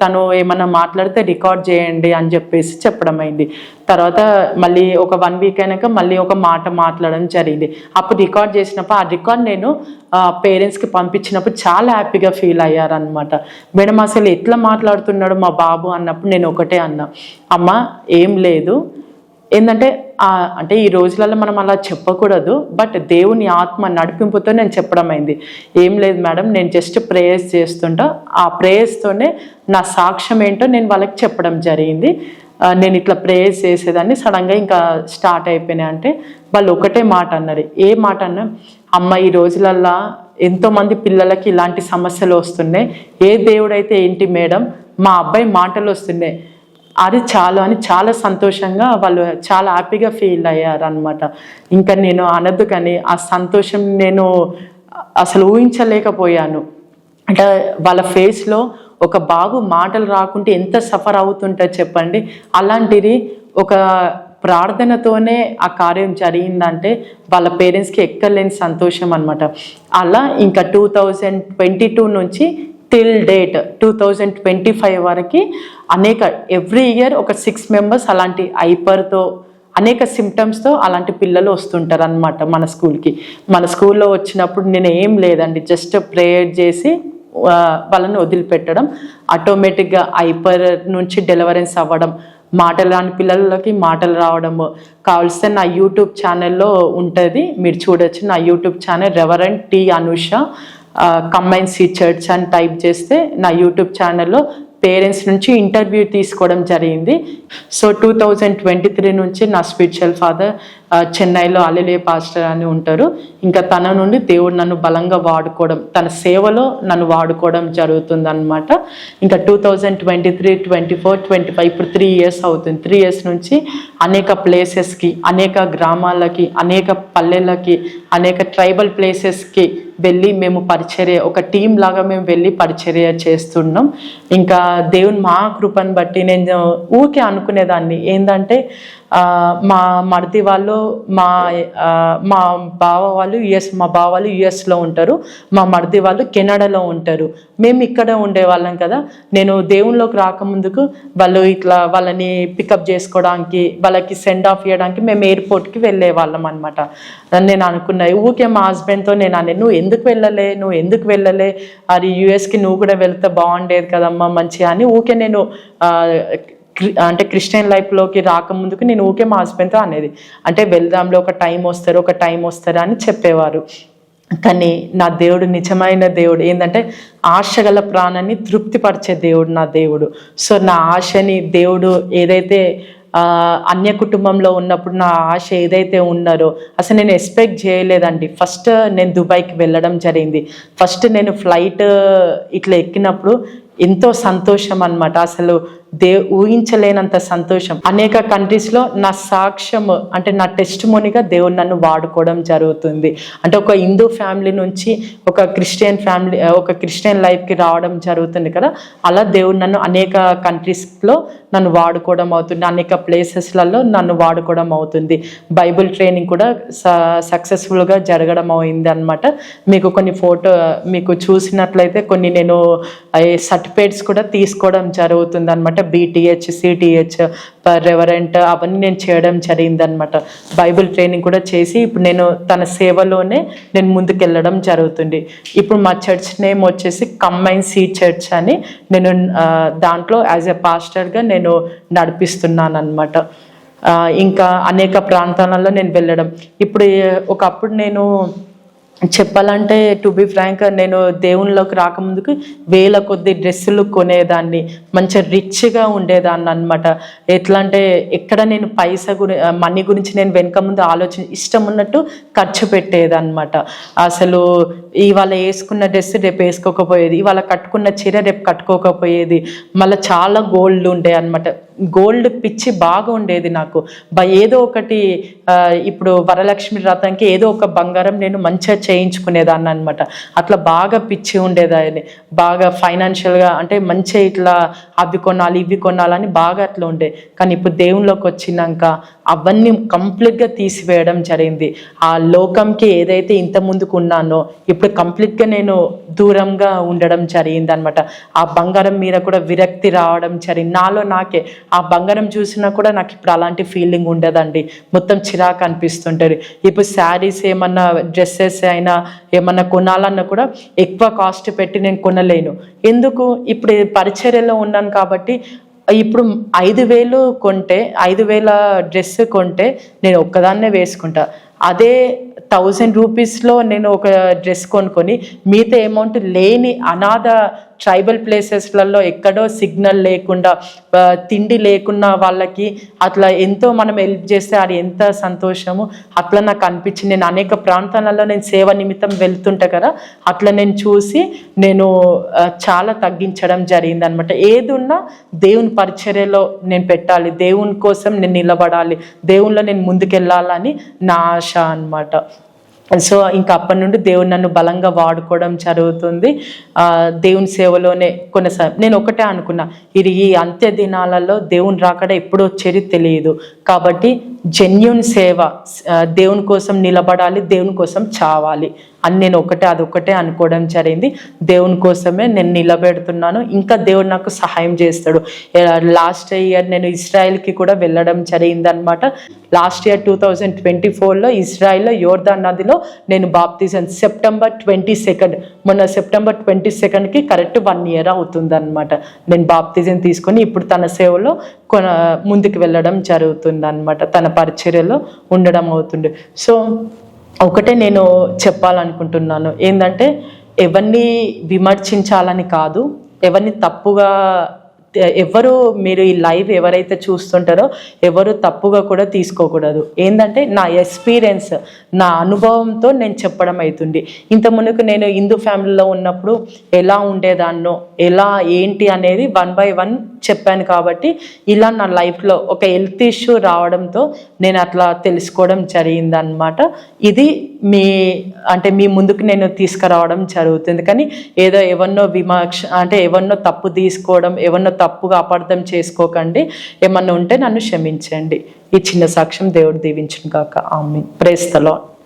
తను ఏమన్నా మాట్లాడితే రికార్డ్ చేయండి అని చెప్పేసి చెప్పడం అయింది. తర్వాత మళ్ళీ ఒక 1 week అయినాక మళ్ళీ ఒక మాట మాట్లాడడం జరిగింది. అప్పుడు రికార్డ్ చేసినప్పుడు ఆ రికార్డ్ నేను పేరెంట్స్కి పంపించినప్పుడు చాలా హ్యాపీగా ఫీల్ అయ్యారనమాట. మేడం అసలు ఎట్లా మాట్లాడుతున్నాడు మా బాబు అన్నప్పుడు నేను ఒకటే అన్నా, అమ్మ ఏం లేదు, ఏంటంటే అంటే ఈ రోజులలో మనం అలా చెప్పకూడదు, బట్ దేవుని ఆత్మ నడిపింపుతో నేను చెప్పడం అయింది. ఏం లేదు మేడం, నేను జస్ట్ ప్రేయర్స్ చేస్తుంటా, ఆ ప్రేయర్స్తోనే నా సాక్ష్యం ఏంటో నేను వాళ్ళకి చెప్పడం జరిగింది. నేను ఇట్లా ప్రేయర్స్ చేసేదాన్ని, సడన్గా ఇంకా స్టార్ట్ అయిపోయినాయి అంటే వాళ్ళు ఒకటే మాట అన్నారు. ఏ మాట అన్నా, అమ్మ ఈ రోజులల్లో ఎంతోమంది పిల్లలకి ఇలాంటి సమస్యలు వస్తున్నాయి, ఏ దేవుడైతే ఏంటి మేడం, మా అబ్బాయి మాటలు వస్తున్నాయి, అది చాలు అని చాలా సంతోషంగా వాళ్ళు చాలా హ్యాపీగా ఫీల్ అయ్యారు అనమాట. ఇంకా నేను అనద్దు కానీ ఆ సంతోషం నేను అసలు ఊహించలేకపోయాను. అంటే వాళ్ళ ఫేస్లో ఒక బాబు మాటలు రాకుంటే ఎంత సఫర్ అవుతుంటారు చెప్పండి. అలాంటిది ఒక ప్రార్థనతోనే ఆ కార్యం జరిగిందంటే వాళ్ళ పేరెంట్స్కి ఎక్కలేని సంతోషం అనమాట. అలా ఇంకా 2022 నుంచి టిల్ డేట్ 2025 వరకు ఎవ్రీ ఇయర్ ఒక 6 members అలాంటి హైపర్తో అనేక సిమ్టమ్స్తో అలాంటి పిల్లలు వస్తుంటారు అనమాట మన స్కూల్కి. మన స్కూల్లో వచ్చినప్పుడు నేను ఏం లేదండి, జస్ట్ ప్రేయర్ చేసి వాళ్ళని వదిలిపెట్టడం, ఆటోమేటిక్గా హైపర్ నుంచి డెలివరెన్స్ అవ్వడం, మాటలు రాని పిల్లలకి మాటలు రావడము. కావాల్సిన నా యూట్యూబ్ ఛానల్లో ఉంటుంది, మీరు చూడొచ్చు. నా YouTube channel reverend T Anusha combine C church అని టైప్ చేస్తే నా యూట్యూబ్ ఛానల్లో పేరెంట్స్ నుంచి ఇంటర్వ్యూ తీసుకోవడం జరిగింది. సో 2023 నుంచి నా స్పిరిచువల్ ఫాదర్ చెన్నైలో అలెలే పాస్టర్ అని ఉంటారు. ఇంకా తన నుండి దేవుడు నన్ను బలంగా వాడుకోవడం, తన సేవలో నన్ను వాడుకోవడం జరుగుతుంది అనమాట. ఇంకా 2023, 24, 25 ఇప్పుడు 3 years అవుతుంది. 3 years నుంచి అనేక ప్లేసెస్కి, అనేక గ్రామాలకి, అనేక పల్లెలకి, అనేక ట్రైబల్ ప్లేసెస్కి వెళ్ళి మేము పరిచర్య, ఒక టీం లాగా మేము వెళ్ళి పరిచర్య చేస్తున్నాం. ఇంకా దేవుని మా కృపను బట్టి నేను ఊరికే అనుకునేదాన్ని ఏంటంటే మా మరిది వాళ్ళు మా బావ వాళ్ళు మా బావ వాళ్ళు యుఎస్లో ఉంటారు, మా మరిది వాళ్ళు కెనడాలో ఉంటారు. మేము ఇక్కడ ఉండేవాళ్ళం కదా. నేను దేవునిలోకి రాకముందుకు వాళ్ళు ఇట్లా వాళ్ళని పికప్ చేసుకోవడానికి, వాళ్ళకి సెండ్ ఆఫ్ ఇవ్వడానికి మేము ఎయిర్పోర్ట్కి వెళ్ళే వాళ్ళం అనమాట. నేను అనుకున్నా, ఊకే మా హస్బెండ్తో నేను అనే, నువ్వు ఎందుకు వెళ్ళలే అది యుఎస్కి నువ్వు కూడా వెళ్తే బాగుండేది కదమ్మా మంచిగా అని ఊకే నేను అంటే క్రిస్టియన్ లైఫ్లోకి రాకముందుకు నేను ఊకే మా హస్బెండ్తో అనేది, అంటే వెళ్దాంలో ఒక టైం వస్తారు అని చెప్పేవారు. కానీ నా దేవుడు నిజమైన దేవుడు ఏంటంటే ఆశ గల ప్రాణాన్ని తృప్తిపరిచే దేవుడు నా దేవుడు. సో నా ఆశని దేవుడు ఏదైతే అన్య కుటుంబంలో ఉన్నప్పుడు నా ఆశ ఏదైతే ఉన్నారో అసలు నేను ఎక్స్పెక్ట్ చేయలేదండి. ఫస్ట్ నేను దుబాయ్కి వెళ్ళడం జరిగింది. ఫస్ట్ నేను ఫ్లైట్ ఇట్లా ఎక్కినప్పుడు ఎంతో సంతోషం అనమాట. అసలు ఊహించలేనంత సంతోషం. అనేక కంట్రీస్లో నా సాక్ష్యం అంటే నా టెస్ట్ మోనీగా దేవుడు నన్ను వాడుకోవడం జరుగుతుంది. అంటే ఒక హిందూ ఫ్యామిలీ నుంచి ఒక క్రిస్టియన్ లైఫ్కి రావడం జరుగుతుంది కదా, అలా దేవుడు నన్ను అనేక కంట్రీస్లో నన్ను వాడుకోవడం అవుతుంది, అనేక ప్లేసెస్లలో నన్ను వాడుకోవడం అవుతుంది. బైబిల్ ట్రైనింగ్ కూడా సక్సెస్ఫుల్గా జరగడం అయింది అనమాట. మీకు కొన్ని మీకు చూసినట్లయితే కొన్ని నేను సర్టిఫికేట్స్ కూడా తీసుకోవడం జరుగుతుంది అనమాట. BTH, CTH, రెవరెంట్ అవన్నీ నేను చేయడం జరిగిందనమాట. బైబిల్ ట్రైనింగ్ కూడా చేసి ఇప్పుడు నేను తన సేవలోనే నేను ముందుకెళ్ళడం జరుగుతుంది. ఇప్పుడు మా చర్చ్ నేమ్ వచ్చేసి కంబైన్ సీడ్ చర్చ్ అని నేను దాంట్లో యాజ్ ఎ పాస్టర్గా నేను నడిపిస్తున్నాను అనమాట. ఇంకా అనేక ప్రాంతాలలో నేను వెళ్ళడం. ఇప్పుడు ఒకప్పుడు నేను చెప్పాలంటే టు బి ఫ్రాంక్, నేను దేవునిలోకి రాకముందుకు వేల కొద్ది డ్రెస్సులు కొనేదాన్ని, మంచిగా రిచ్గా ఉండేదాన్ని అనమాట. ఎట్లా అంటే ఎక్కడ నేను మనీ గురించి నేను వెనక ముందు ఇష్టం ఉన్నట్టు ఖర్చు పెట్టేదన్నమాట. అసలు ఇవాళ వేసుకున్న డ్రెస్ రేపు వేసుకోకపోయేది, ఇవాళ కట్టుకున్న చీర రేపు కట్టుకోకపోయేది. మళ్ళీ చాలా గోల్డ్ ఉండే అనమాట. గోల్డ్ పిచ్చి బాగా ఉండేది నాకు. ఏదో ఒకటి ఇప్పుడు వరలక్ష్మి వ్రతానికి ఏదో ఒక బంగారం నేను మంచిగా చేయించుకునేదాన్ని అనమాట. అట్లా బాగా పిచ్చి ఉండేదాన్ని. బాగా ఫైనాన్షియల్గా అంటే మంచిగా ఇట్లా అవి కొనాలి ఇవి కొనాలని బాగా అట్లా ఉండే. కానీ ఇప్పుడు దేవునిలోకి వచ్చినాక అవన్నీ కంప్లీట్గా తీసివేయడం జరిగింది. ఆ లోకంకి ఏదైతే ఇంత ముందుకు ఉన్నానో ఇప్పుడు కంప్లీట్గా నేను దూరంగా ఉండడం జరిగింది అనమాట. ఆ బంగారం మీద కూడా విరక్తి రావడం జరిగింది నాలో నాకే. ఆ బంగారం చూసినా కూడా నాకు ఇప్పుడు అలాంటి ఫీలింగ్ ఉండదండి. మొత్తం చిరాకు అనిపిస్తుంటుంది. ఇప్పుడు శారీస్ ఏమన్నా డ్రెస్సెస్ అయినా ఏమన్నా కొనాలన్నా కూడా ఎక్కువ కాస్ట్ పెట్టి నేను కొనలేను. ఎందుకు? ఇప్పుడు పరిచర్యలో ఉన్నాను కాబట్టి. ఇప్పుడు 5,000 కొంటే 5,000 డ్రెస్ కొంటే నేను ఒక్కదాన్నే వేసుకుంటా. అదే 1,000 రూపీస్లో నేను ఒక డ్రెస్ కొనుక్కొని మిగతా అమౌంట్ లేని అనాథ ట్రైబల్ ప్లేసెస్లలో ఎక్కడో సిగ్నల్ లేకుండా తిండి లేకున్నా వాళ్ళకి అట్లా ఎంతో మనం హెల్ప్ చేస్తే అది ఎంత సంతోషము. అట్లా నాకు అనిపించింది. నేను అనేక ప్రాంతాలలో నేను సేవ నిమిత్తం వెళ్తుంటా కదా, అట్లా నేను చూసి నేను చాలా తగ్గించడం జరిగింది అనమాట. ఏది ఉన్నా దేవుని పరిచర్యలో నేను పెట్టాలి, దేవుని కోసం నేను నిలబడాలి, దేవునిలో నేను ముందుకెళ్ళాలని నా ఆశ అనమాట. సో ఇంకా అప్పటి నుండి దేవుడు నన్ను బలంగా వాడుకోవడం జరుగుతుంది. దేవుని సేవలోనే కొనసాగి నేను ఒకటే అనుకున్నా, ఇది ఈ అంత్య దినాలలో దేవుని రాకడ ఎప్పుడు వచ్చేది తెలియదు కాబట్టి జెన్యూన్ సేవ, దేవుని కోసం నిలబడాలి, దేవుని కోసం చావాలి అని నేను అదొకటే అనుకోవడం జరిగింది. దేవుని కోసమే నేను నిలబెడుతున్నాను. ఇంకా దేవుడు నాకు సహాయం చేస్తాడు. లాస్ట్ ఇయర్ నేను ఇజ్రాయెల్కి కూడా వెళ్ళడం జరిగిందనమాట. లాస్ట్ ఇయర్ 2024లో ఇజ్రాయెల్లో యోర్దాన్ నదిలో నేను బాప్తిజం సెప్టెంబర్ 22, మొన్న సెప్టెంబర్ 22కి కరెక్ట్ 1 year అవుతుందన్నమాట. నేను బాప్తిజం తీసుకొని ఇప్పుడు తన సేవలో ముందుకు వెళ్ళడం జరుగుతుందన్నమాట. తన పరిచర్యలో ఉండడం అవుతుంది. సో ఒకటే నేను చెప్పాలనుకుంటున్నాను ఏంటంటే, ఎవరిని విమర్శించాలని కాదు, ఎవరిని తప్పుగా ఎవరు మీరు ఈ లైవ్ ఎవరైతే చూస్తుంటారో ఎవరు తప్పుగా కూడా తీసుకోకూడదు. ఏంటంటే నా ఎక్స్పీరియన్స్, నా అనుభవంతో నేను చెప్పడం అవుతుంది. ఇంత మునుకు నేను హిందూ ఫ్యామిలీలో ఉన్నప్పుడు ఎలా ఉండేదాన్నో, ఎలా ఏంటి అనేది 1 by 1 చెప్పాను కాబట్టి ఇలా నా లైఫ్లో ఒక హెల్త్ ఇష్యూ రావడంతో నేను అట్లా తెలుసుకోవడం జరిగిందనమాట. ఇది మీ ముందుకు నేను తీసుకురావడం జరుగుతుంది. కానీ ఏదో ఎవరినో ఎవరినో తప్పు తీసుకోవడం, ఎవరినో తప్పుగా అపార్థం చేసుకోకండి. ఏమన్నా ఉంటే నన్ను క్షమించండి. ఈ చిన్న సాక్ష్యం దేవుడు దీవించును గాక. ఆమేన్. Praise the lord.